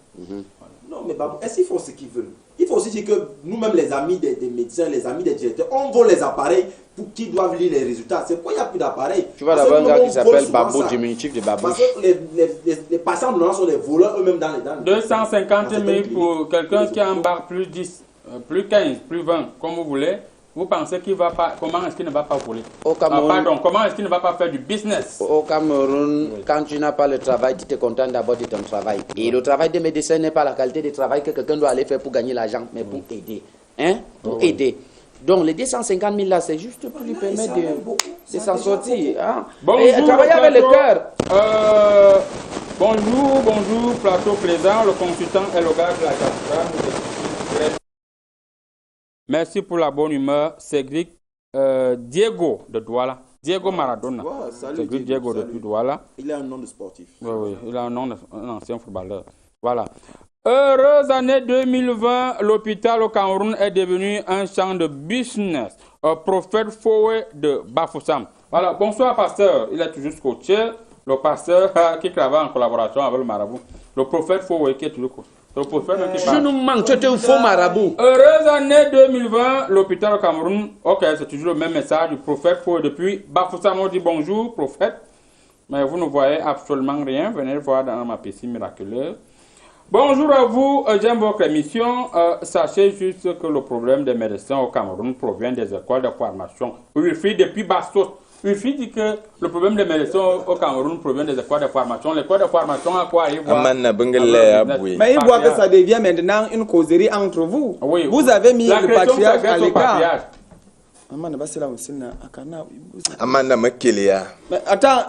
Non, mais Babou, est-ce qu'ils font ce qu'ils veulent? Il faut aussi dire que nous-mêmes, les amis des médecins, les amis des directeurs, on vole les appareils pour qu'ils doivent lire les résultats. C'est pourquoi il n'y a plus d'appareils. Tu vois d'abord un gars qui s'appelle Babou, diminutif de Babou. Parce que les patients sont des voleurs eux-mêmes dans les 250 000 pour quelqu'un qui embarque plus 10, plus 15, plus 20, comme vous voulez. Vous pensez qu'il va pas... Comment est-ce qu'il ne va pas voler? Au Cameroun, pardon, comment est-ce qu'il ne va pas faire du business? Au Cameroun, quand tu n'as pas le travail, tu te contentes d'abord de ton travail. Et le travail des médecins n'est pas la qualité de travail que quelqu'un doit aller faire pour gagner l'argent, mais pour aider. Hein? Pour aider. Donc les 250 000 là, c'est juste pour lui permettre de s'en sortir. Hein? Bonjour, et travailler avec le cœur. Bonjour, plateau présent. Le consultant est le gars de la cathédrale. Merci pour la bonne humeur, Cédric Diego de Douala. Diego Maradona. Wow, Cédric Diego depuis Douala. Il a un nom de sportif. Oui, il a un nom d'un ancien footballeur. Voilà. Heureuse année 2020, l'hôpital au Cameroun est devenu un champ de business. Prophète Foué de Bafoussam. Voilà, bonsoir pasteur. Il est toujours scotché. Le pasteur qui travaille en collaboration avec le marabout. Le prophète Foué qui est toujours scotché. Je nous manque, tu es un faux marabout. Heureuse année 2020, l'hôpital au Cameroun. Ok, c'est toujours le même message du prophète Foué depuis Bafoussam. On dit bonjour, prophète. Mais vous ne voyez absolument rien. Venez voir dans ma piscine miraculeuse. Bonjour à vous, j'aime votre émission. Sachez juste que le problème des médecins au Cameroun provient des écoles de formation. Oui, depuis Bastos. Il dit que le problème des médecins au Cameroun provient des écoles de formation. L'école de formation à quoi ils voient. Mais ils voient que ça devient maintenant une causerie entre vous. Oui. Vous avez mis le patriarche à l'écart. Mais attends.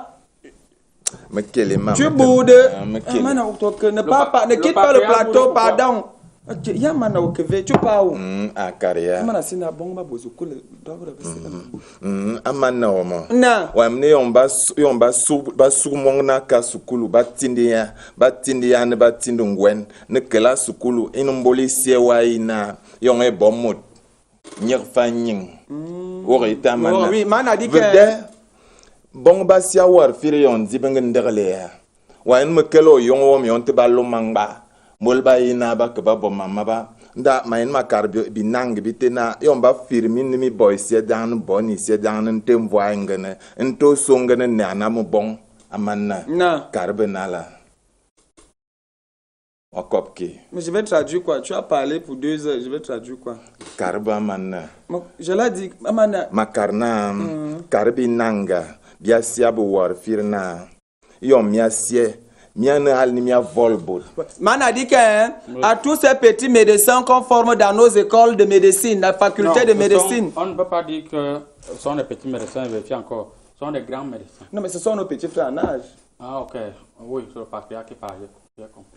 Tu boudes. Ne quitte pas le plateau, pardon. Yamana okeve tu pa où akaria amana sina bonga bozukule dobro amana omo na wa mne yomba sumongna ka sukulu batindia ne batindungwen ne kala sukulu inumboli siewa ina yonge bomot nyerfanyin ore tamana oui mana dit que bonga sia war fire yon dibenge nderle wa en mekelo yongo mi onte ballo mangba molba ina ba ke ba bo mama ba nda mayin makar bi nang bi tena yomba firmin mi boy se dan boni se dan ntem voingene ento songene na na mo bon amanna na karbenala okopki. Mais je vais traduire quoi? Tu as parlé pour 2 heures, je vais traduire quoi? Karba manna. Je l'ai dit, amana. Makarna karbi nanga bia siabu war firna yom miasie. Man a dit qu'à tous ces petits médecins qu'on forme dans nos écoles de médecine, la faculté de médecine. On ne peut pas dire que ce sont des petits médecins, vérifiez encore. Ce sont des grands médecins. Non, mais ce sont nos petits frères en âge. Ah, ok. Oui, c'est le patriarche qui parle.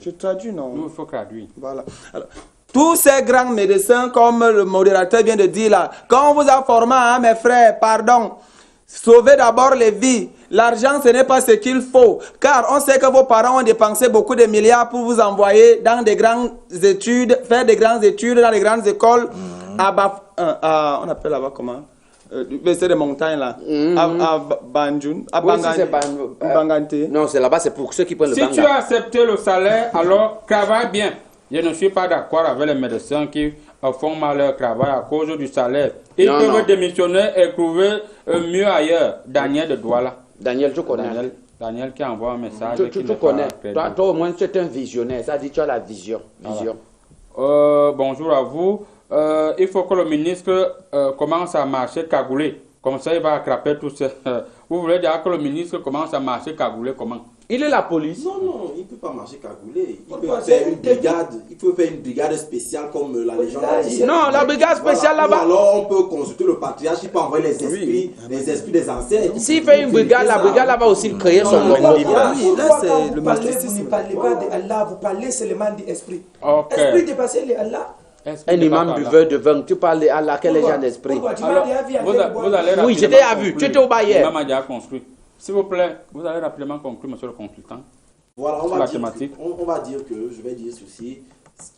Je traduis, non? Nous, il faut traduire. Voilà. Alors, tous ces grands médecins, comme le modérateur vient de dire là, quand on vous a formé, hein, mes frères, pardon, sauvez d'abord les vies. L'argent, ce n'est pas ce qu'il faut. Car on sait que vos parents ont dépensé beaucoup de milliards pour vous envoyer dans des grandes études, faire des grandes études dans les grandes écoles. On appelle là-bas comment? C'est des montagnes là. À Banjun. À Bangante. Non, c'est là-bas, c'est pour ceux qui prennent le Banga. Si tu as accepté le salaire, alors travaille bien. Je ne suis pas d'accord avec les médecins qui font mal leur travail à cause du salaire. Ils peuvent démissionner et trouver mieux ailleurs. Daniel de Douala. Daniel, tu connais. Daniel qui envoie un message. Tu connais. Toi, au moins, tu es un visionnaire. Ça dit, tu as la vision. Bonjour à vous. Il faut que le ministre commence à marcher cagoulé. Comme ça, il va attraper tout ça. Vous voulez dire que le ministre commence à marcher cagoulé comment? Il est la police. Non, il ne peut pas marcher cagoulé. Il peut faire une brigade. Il peut faire une brigade spéciale comme la légende a dit. Non, la brigade spéciale là-bas. Alors on peut consulter le patriarche. Il peut envoyer les esprits des anciens. S'il fait une brigade, la brigade là va aussi créer son nom. Là, c'est le mysticisme. Vous ne parlez pas d'Allah, vous parlez seulement d'esprit. Okay. Esprit dépassé les Allah. Un imam buveur de vin, tu parles d'Allah, quel est le genre d'esprit? Oui, je t'ai vu, tu étais au Bayer. L'imam a déjà construit. S'il vous plaît, vous allez rapidement conclure, monsieur le consultant. Voilà, on va dire que, je vais dire ceci,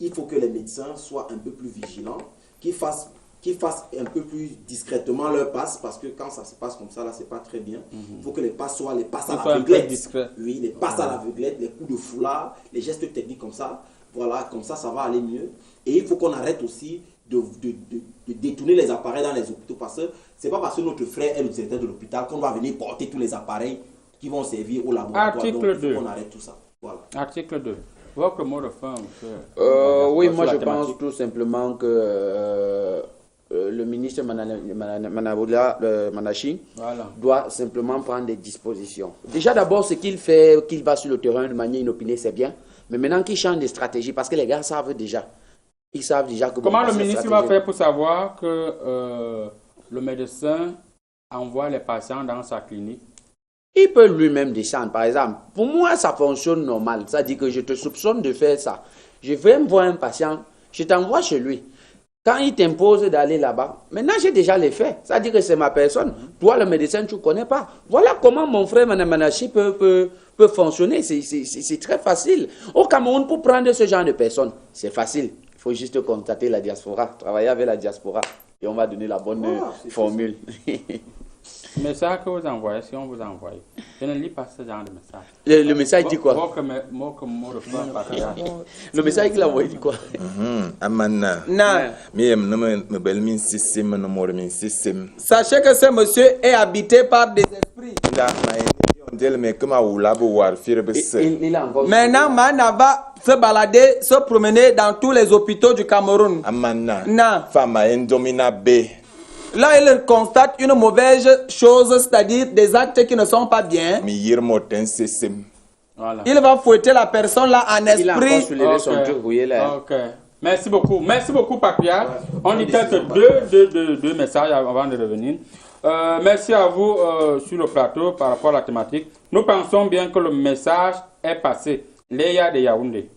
il faut que les médecins soient un peu plus vigilants, qu'ils fassent un peu plus discrètement leur passe, parce que quand ça se passe comme ça, là, c'est pas très bien. Il faut que les passes soient les passes à l'aveuglette. Oui, les passes à l'aveuglette, les coups de foulard, les gestes techniques comme ça. Voilà, comme ça, ça va aller mieux. Et il faut qu'on arrête aussi de détourner les appareils dans les hôpitaux, parce que c'est pas parce que notre frère est le directeur de l'hôpital qu'on va venir porter tous les appareils qui vont servir au laboratoire. Article 2. On arrête tout ça. Voilà. Article 2. Votre mot de fin, monsieur. Oui, moi je pense tout simplement que le ministre Manachi doit simplement prendre des dispositions. Déjà d'abord, ce qu'il fait, qu'il va sur le terrain de manière inopinée, c'est bien. Mais maintenant qu'il change de stratégie, parce que les gars savent déjà. Ils savent déjà que... Comment le ministre va faire pour savoir que le médecin envoie les patients dans sa clinique? Il peut lui-même descendre, par exemple. Pour moi, ça fonctionne normal. Ça dit que je te soupçonne de faire ça. Je vais me voir un patient, je t'envoie chez lui. Quand il t'impose d'aller là-bas, maintenant j'ai déjà les faits. Ça dit que c'est ma personne. Toi, le médecin, tu ne connais pas. Voilà comment mon frère Manachi peut fonctionner. C'est très facile. Au Cameroun, pour prendre ce genre de personnes, c'est facile. Il faut juste contacter la diaspora, travailler avec la diaspora. Et on va donner la bonne formule. Le message que vous envoyez, si on vous envoie, je ne lis pas ce genre de message. Le message dit quoi? Le message qu'il a envoyé dit quoi? Sachez que ce monsieur est habité par des esprits. Maintenant, Mana va se balader, se promener dans tous les hôpitaux du Cameroun. là il constate une mauvaise chose, c'est-à-dire des actes qui ne sont pas bien, mi yirmo ten sesem. Voilà. il va fouetter la personne là en Il a encore esprit. soulevé son truc, vous voyez là. Ok. Merci beaucoup, Papia. On dit quelques deux messages avant de revenir. Merci à vous sur le plateau par rapport à la thématique. Nous pensons bien que le message est passé. Léa de Yaoundé.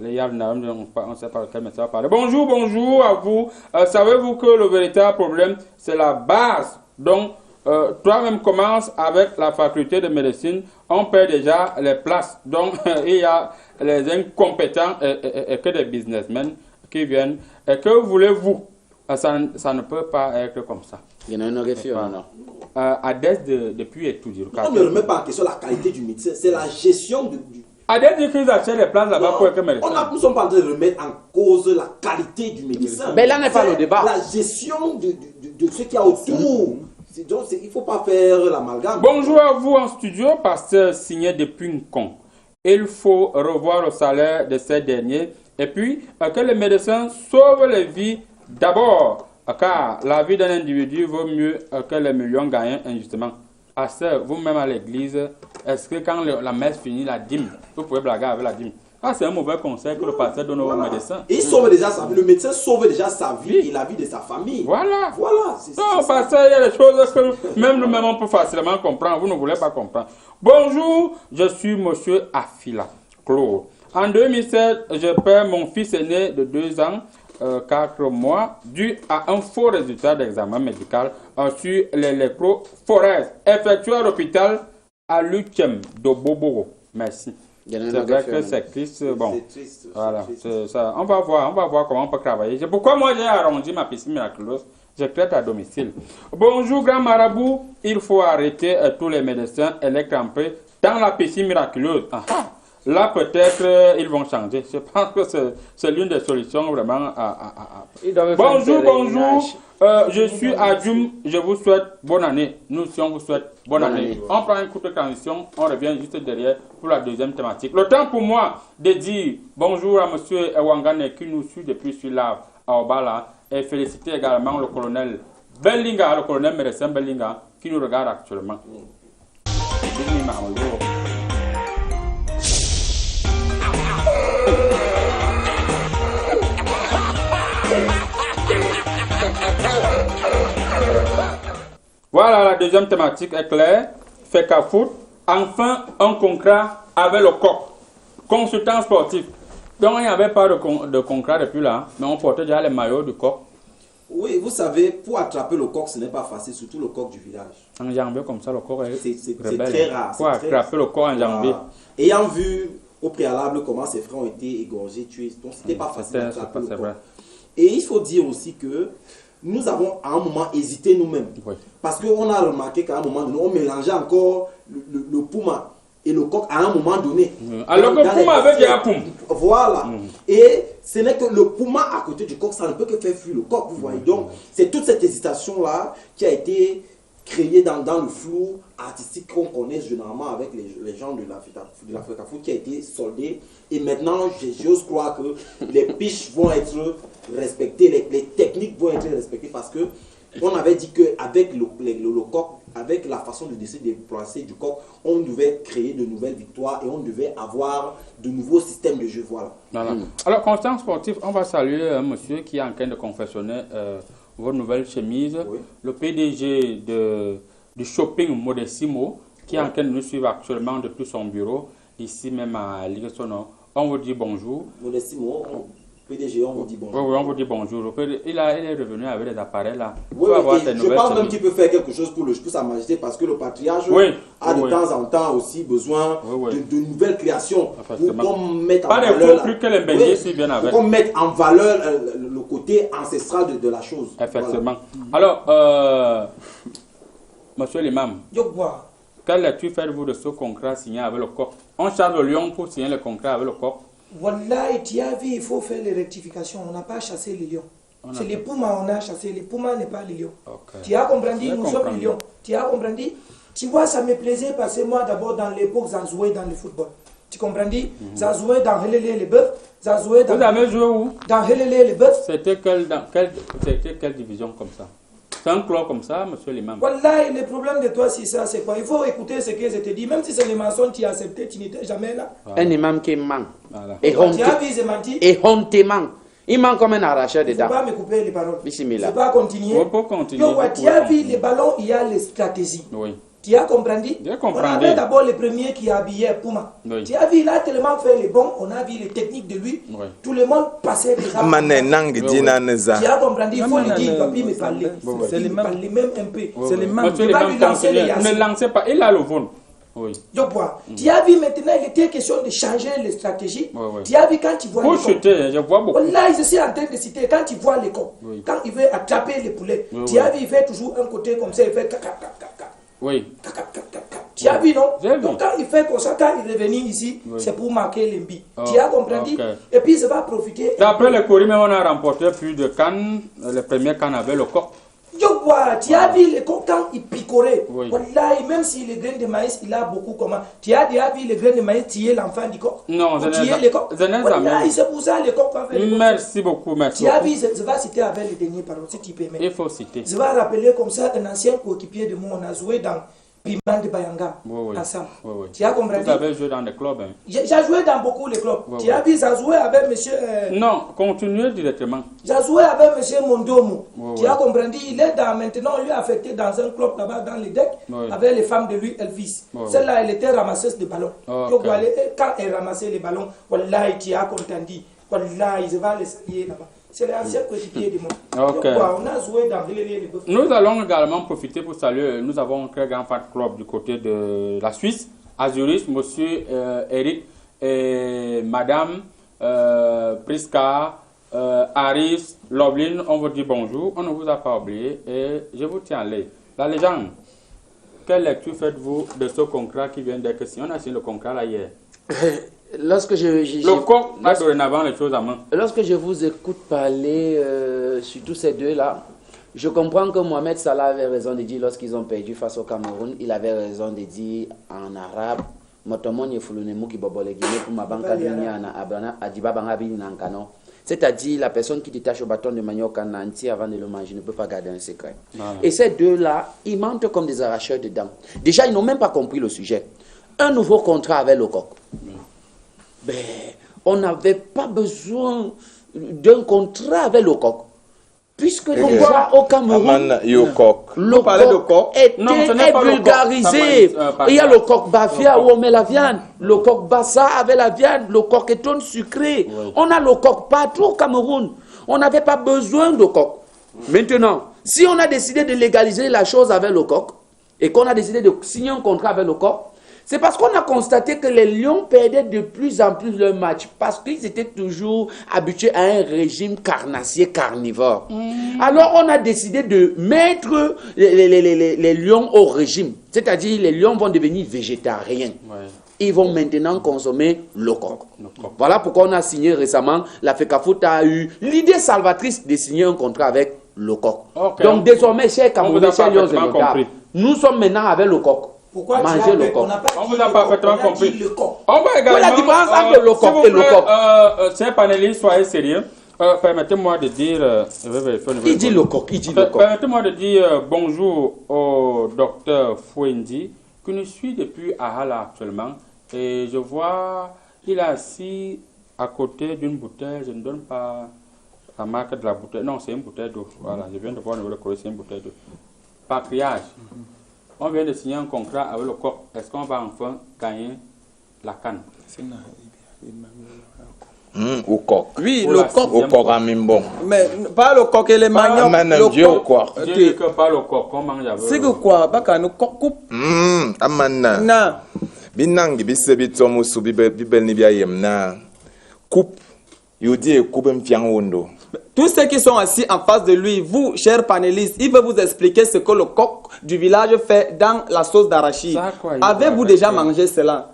Léa de Yaoundé, on ne sait pas quel message parler. Bonjour à vous. Savez-vous que le véritable problème, c'est la base. Donc, toi-même commence avec la faculté de médecine. On paie déjà les places. Donc, il y a les incompétents et que des businessmen qui viennent. Et que voulez-vous? Ça ne peut pas être comme ça. Il y en a une référence, non? Adès depuis et tout dire. On ne remet pas en question la qualité du médecin, c'est la gestion du... Adès dit qu'ils achètent les places là-bas pour être médecin. Nous ne sommes pas en train de remettre en cause la qualité du médecin. Mais là n'est pas le débat. La gestion de ce qu'il y a autour. Donc, il ne faut pas faire l'amalgame. Bonjour à vous en studio, pasteur signé depuis une con. Il faut revoir le salaire de ces derniers et puis que les médecins sauvent les vies d'abord, car la vie d'un individu vaut mieux que les millions gagnés injustement. Pasteur, vous-même à l'église, est-ce que quand la messe finit, la dîme, vous pouvez blaguer avec la dîme? Ah, c'est un mauvais conseil que le pasteur donne aux médecins. Et il sauve déjà sa vie. Le médecin sauve déjà sa vie et la vie de sa famille. Voilà. Non, pasteur, il y a des choses que même nous-mêmes on peut facilement comprendre. Vous ne voulez pas comprendre. Bonjour, je suis monsieur Afila Claude. En 2007, je perds mon fils aîné de 2 ans, 4 mois, dû à un faux résultat d'examen médical sur l'électrophorèse effectué à l'hôpital à l'UQM de Bobo. Merci. C'est vrai que c'est triste. Bon, c'est triste. Voilà, c'est ça. On va voir comment on peut travailler. C'est pourquoi moi j'ai arrondi ma piscine miraculeuse. Je traite à domicile. Bonjour, grand marabout. Il faut arrêter tous les médecins électrompés dans la piscine miraculeuse. Là, peut-être, ils vont changer. Je pense que c'est l'une des solutions vraiment Bonjour. Je suis Adjoum. Je vous souhaite bonne année. Nous aussi, on vous souhaite bonne année. On prend une courte transition. On revient juste derrière pour la deuxième thématique. Le temps pour moi de dire bonjour à monsieur Ewangane qui nous suit depuis sur la à Obala et féliciter également le colonel Bellinga, le colonel médecin Bellinga qui nous regarde actuellement. Voilà, la deuxième thématique est claire. Fecafoot, enfin un contrat avec le coq. Consultant sportif. Donc il n'y avait pas de contrat depuis là, mais on portait déjà les maillots du coq. Oui, vous savez, pour attraper le coq, ce n'est pas facile, surtout le coq du village. En janvier comme ça, le coq c'est très rare. Pour attraper le coq en janvier. Ayant vu au préalable comment ses frères ont été égorgés, tués, donc ce n'était pas facile d'attraper le coq. Et il faut dire aussi que nous avons à un moment hésité nous-mêmes. Oui. Parce qu'on a remarqué qu'à un moment donné, on mélangeait encore le pouma et le coq à un moment donné. Alors que le pouma avait un poum. Voilà. Et ce n'est que le pouma à côté du coq, ça ne peut que faire fuir le coq, vous voyez. Donc, c'est toute cette hésitation-là qui a été créée dans le flou artistique qu'on connaît généralement avec les gens de la Fecafoot qui a été soldée. Et maintenant, j'ose croire que les piches vont être respectées, les techniques vont être respectées parce que on avait dit qu'avec le coq, avec la façon de déplacer du coq, on devait créer de nouvelles victoires et on devait avoir de nouveaux systèmes de jeu. Voilà. Alors, constant sportif, on va saluer un monsieur qui est en train de confectionner votre nouvelle chemise. Oui. Le PDG du shopping Modestimo, qui est en train de nous suivre actuellement depuis son bureau, ici même à Ligue-Sono. On vous dit bonjour. Modestimo, PDG, on vous dit bonjour. Oui, on vous dit bonjour. Il est revenu avec les appareils là. Oui, je pense même qu'il peut faire quelque chose pour sa majesté parce que le patriarche a de temps en temps aussi besoin de nouvelles créations pour qu'on mette en valeur. Pour qu'on mette en valeur le côté ancestral de la chose. Effectivement. Voilà. Alors, monsieur l'imam, quelle lecture faites-vous de ce contrat signé avec le coq? On charge le lion pour signer le contrat avec le coq. Voilà, tu as vu, il faut faire les rectifications. On n'a pas chassé les lions. C'est les pumas on a chassé. Les pumas n'est pas les lions. Okay. Tu as compris, nous sommes les lions. Tu as compris? Tu vois, ça me plaisait parce que moi, d'abord, dans l'époque, j'ai joué dans le football. Tu comprends? J'ai joué dans Helele les bœufs. Vous avez joué où? Dans Helele les bœufs. C'était quelle division comme ça? C'est un club comme ça, monsieur l'imam. Voilà, le problème de toi, c'est ça, c'est quoi? Il faut écouter ce que je te dis. Même si c'est les mensonges, tu as accepté, tu n'étais jamais là. Un imam qui ment. Voilà. Et Tu as vu, c'est menti. Et hontement. Il ment comme un arracheur Il ne faut dedans. pas me couper les paroles. Bismillah. Je ne vais pas continuer. On peut continuer. Yo, tu as vu les ballons, il y a les stratégies. Oui. Tu as compris? J'ai compris. On avait d'abord le premier qui habillait Puma. Oui. Tu as vu, il a tellement fait les bons, on a vu les techniques de lui. Oui. Tout le monde passait déjà. Mane nangi dina neza. Tu as compris? Il faut Même le dire, il ne va plus me c'est- parler. c'est les Il mêmes. parle même un peu. C'est les mêmes. Monsieur Tu vas l'imam, lui lancer les continuez. Yassine. Ne lancez pas. Il a le vol. Oui. Je vois. Tu as vu maintenant, il était question de changer les stratégies. Oui, oui. Tu as vu quand tu vois Faut les coqs. chuter, je vois beaucoup. Là, je suis en train de citer, quand tu vois les coqs, Oui. quand il veut attraper les poulets, Oui, tu oui. as vu, il fait toujours un côté comme ça, il fait caca, caca, caca. Oui. Tu as vu, non? J'ai vu. Donc, quand il fait comme ça, quand il est venu ici, Oui. c'est pour marquer l'embi. Oh, Tu as compris? ok. Et puis, ça va profiter. D'après le Corim, on a remporté plus de Cannes. Le premier Cannes avait le coq. Je vois, tu as vu les coqs quand ils picoraient. Oui. Wallahi, même si les graines de maïs, il a beaucoup comment. Tu as déjà vu les graines de maïs tuer l'enfant du coq? Non, je Ou n'ai tuer jamais- les coqs? je n'ai Wallahi, jamais. c'est pour ça les coqs peuvent faire les coqs. Merci beaucoup, merci Tu as beaucoup. vu, je vais citer avec les derniers paroles, si tu permets. Il faut citer. Je vais rappeler comme ça un ancien coéquipier de moi, on a joué dans Piment de Bayanga Oui, oui. ensemble. Oui, oui. Tu as compris? Vous avez joué dans des clubs. Hein. J'ai joué dans beaucoup de clubs. Oui, Tu as vu, j'ai joué avec monsieur. Non, continuez directement. J'ai joué avec monsieur Mondomo. Oui, Tu oui. as compris? Il est maintenant, on lui a affecté dans un club là-bas dans les decks Oui. avec les femmes de lui, Elvis. Oui, oui. Celle-là, elle était ramasseuse de ballons. Ok. Donc, quand elle ramassait les ballons, Wallahi, tu as compris? Wallahi, je vais les saluer là-bas. C'est l'ancien coéquipier de moi. Ok. Donc, on a joué dans les Nous allons également profiter pour saluer. Nous avons un très grand fan club du côté de la Suisse, à Zurich, monsieur Eric et madame Priska, Harris, Loblin. On vous dit bonjour. On ne vous a pas oublié et je vous tiens à l'œil. La légende, quelle lecture faites-vous de ce contrat qui vient d'être signé? On a signé le contrat là hier. Lorsque Le coq a dorénavant les choses à main. lorsque je vous écoute parler sur tous ces deux-là, je comprends que Mohamed Salah avait raison de dire lorsqu'ils ont perdu face au Cameroun, il avait raison de dire en arabe, c'est-à-dire la personne qui détache au bâton de manioc en entier avant de le manger ne peut pas garder un secret. Voilà. Et ces deux-là, ils mentent comme des arracheurs de dents. Déjà, ils n'ont même pas compris le sujet. Un nouveau contrat avec le coq. Ben, on n'avait pas besoin d'un contrat avec le coq. Puisque déjà au Cameroun, Aman Yokok. le parlait de coq coq. Non, ce était n'est pas le coq. vulgarisé. Ça m'a- Il y a le coq bafia où on met la viande, le coq bassa avec la viande, le coq étonne sucré. On a le coq partout au Cameroun. On n'avait pas besoin de coq. Maintenant, si on a décidé de légaliser la chose avec le coq et qu'on a décidé de signer un contrat avec le coq, c'est parce qu'on a constaté que les Lions perdaient de plus en plus leur match parce qu'ils étaient toujours habitués à un régime carnassier carnivore. Alors on a décidé de mettre les Lions au régime, c'est-à-dire les Lions vont devenir végétariens. Ouais. Ils vont maintenant consommer le coq. Le coq. Voilà pourquoi on a signé récemment, la FECAFOOT a eu l'idée salvatrice de signer un contrat avec le coq. Ok. Donc désormais, chers On vous Camerounais, a chers Lions parfaitement indomptables, compris. nous sommes maintenant avec le coq. Pourquoi Manger tu as le fait? coq. On n'a pas On dit vous a le parfaitement coq, on a compris. dit le coq. On va également. la différence entre le coq s'il vous et le plaît, coq. Chers panélistes, soyez sérieux. Permettez-moi de dire. Je vais vérifier au niveau Il du dit code. le coq, il dit le coq. Permettez-moi de dire bonjour au docteur Fouendi, qui nous suit depuis Ahala actuellement. Et je vois, il est assis à côté d'une bouteille. Je ne donne pas la marque de la bouteille. Non, c'est une bouteille d'eau. Voilà, je viens de voir au niveau de colis, c'est une bouteille d'eau. Patriage. On vient de signer un contrat avec le coq. Est-ce qu'on va enfin gagner la canne? Au coq. Oui, Pour le la coq. Au coq à Mimbon. Mais pas le coq et les maniocs. Aman Le Dieu coq. quoi. Je Ok. dis que pas le coq, on mange avec. C'est que quoi? Baka nous coq coupe. Amana. Na. Binangi bisebi tomo su bibel ni bia yemna. Coupe. Yodi e coupe mfiang wondo. Tous ceux qui sont assis en face de lui, vous, chers panélistes, il veut vous expliquer ce que le coq du village fait dans la sauce d'arachide. Ça, quoi, il Avez-vous va déjà faire. mangé cela?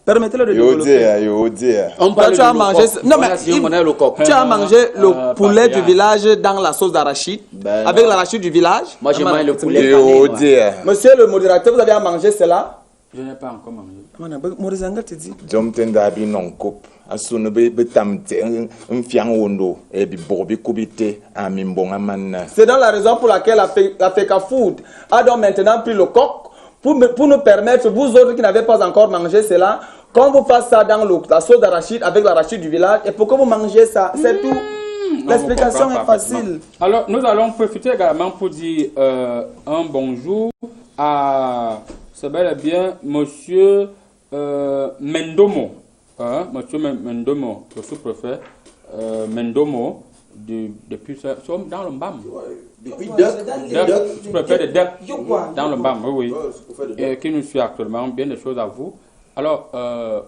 Permettez-le de Yodi développer. yodi. On Toi, parle tu de as le mangé. coq. Non, On a mais signé, on a le coq. tu as mangé le poulet du patriarche. village dans la sauce d'arachide, Ben avec non. l'arachide du village. Moi, je mange le poulet. Yodi. Monsieur le modérateur, vous avez à manger cela? Je n'ai pas encore mangé. Morizanga te dit. Jom tenda bi non coupe. Asunu be tamte mfiang wondo e bi bobi kubite a mimbonga man. C'est dans la raison pour laquelle la FECA Food a donc maintenant pris le coq pour nous permettre, vous autres qui n'avez pas encore mangé cela, qu'on vous fasse ça dans la sauce d'arachide avec l'arachide du village et pour que vous mangez ça, c'est tout. L'explication est facile. Alors, nous allons profiter également pour dire un bonjour à, c'est bel et bien, monsieur Mendomo. Monsieur Mendomo, le sous-préfet Mendomo, depuis dans le MBAM. Depuis sous-préfet de DEC, dans le MBAM, oui. Et qui nous suit actuellement, bien des choses à vous. Alors,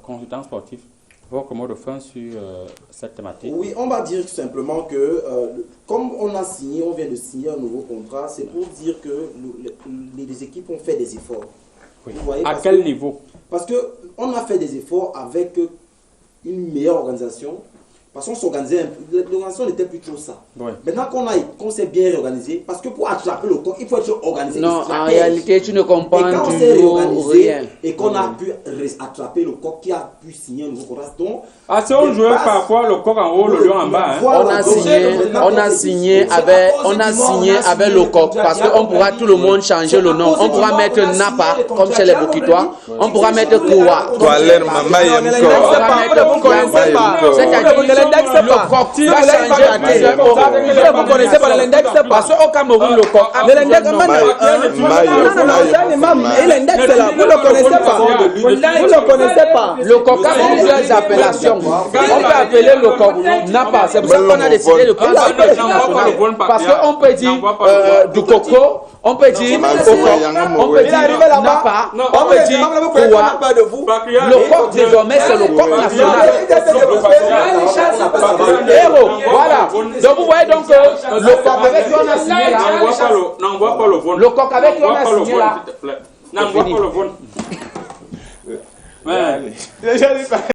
consultant sportif, votre mot de fin sur cette thématique. Oui, on va dire tout simplement que comme on vient de signer un nouveau contrat, c'est pour dire que les équipes ont fait des efforts. Oui. Vous voyez, à quel niveau? Parce qu'on a fait des efforts avec une meilleure organisation. Parce qu'on s'organisait, l'organisation n'était plus trop ça. Oui. Maintenant qu'on s'est bien réorganisé, parce que pour attraper le corps, il faut être organisé. Non, en réalité, tu ne comprends toujours rien. Et qu'on a pu attraper le corps qui a pu signer un nouveau contrat. Donc, si on jouait parfois le coq en haut, le lion en bas. Hein. On a signé avec le coq parce qu'on pourra tout le monde changer le nom. On pourra mettre Napa comme chez les Bokitois. On pourra mettre Koua. Le coq va changer plusieurs fois. Vous ne connaissez pas l'index, Parce qu'au Cameroun, le coq. l'index, non, l'index là, vous ne connaissez pas. Vous ne connaissez pas. Le coq a plusieurs appellations. On peut appeler le coq Napa. C'est pour ça qu'on a décidé de prendre l'appellation nationale. Parce qu'on peut dire du coco, on peut dire coco, on peut dire Napa, on peut dire Koua. Le coq désormais c'est le coq national. Héros, voilà. Donc vous voyez donc le coq avec qui on a signé là. Le coq avec qui on a signé là. N'envoie pas le vol.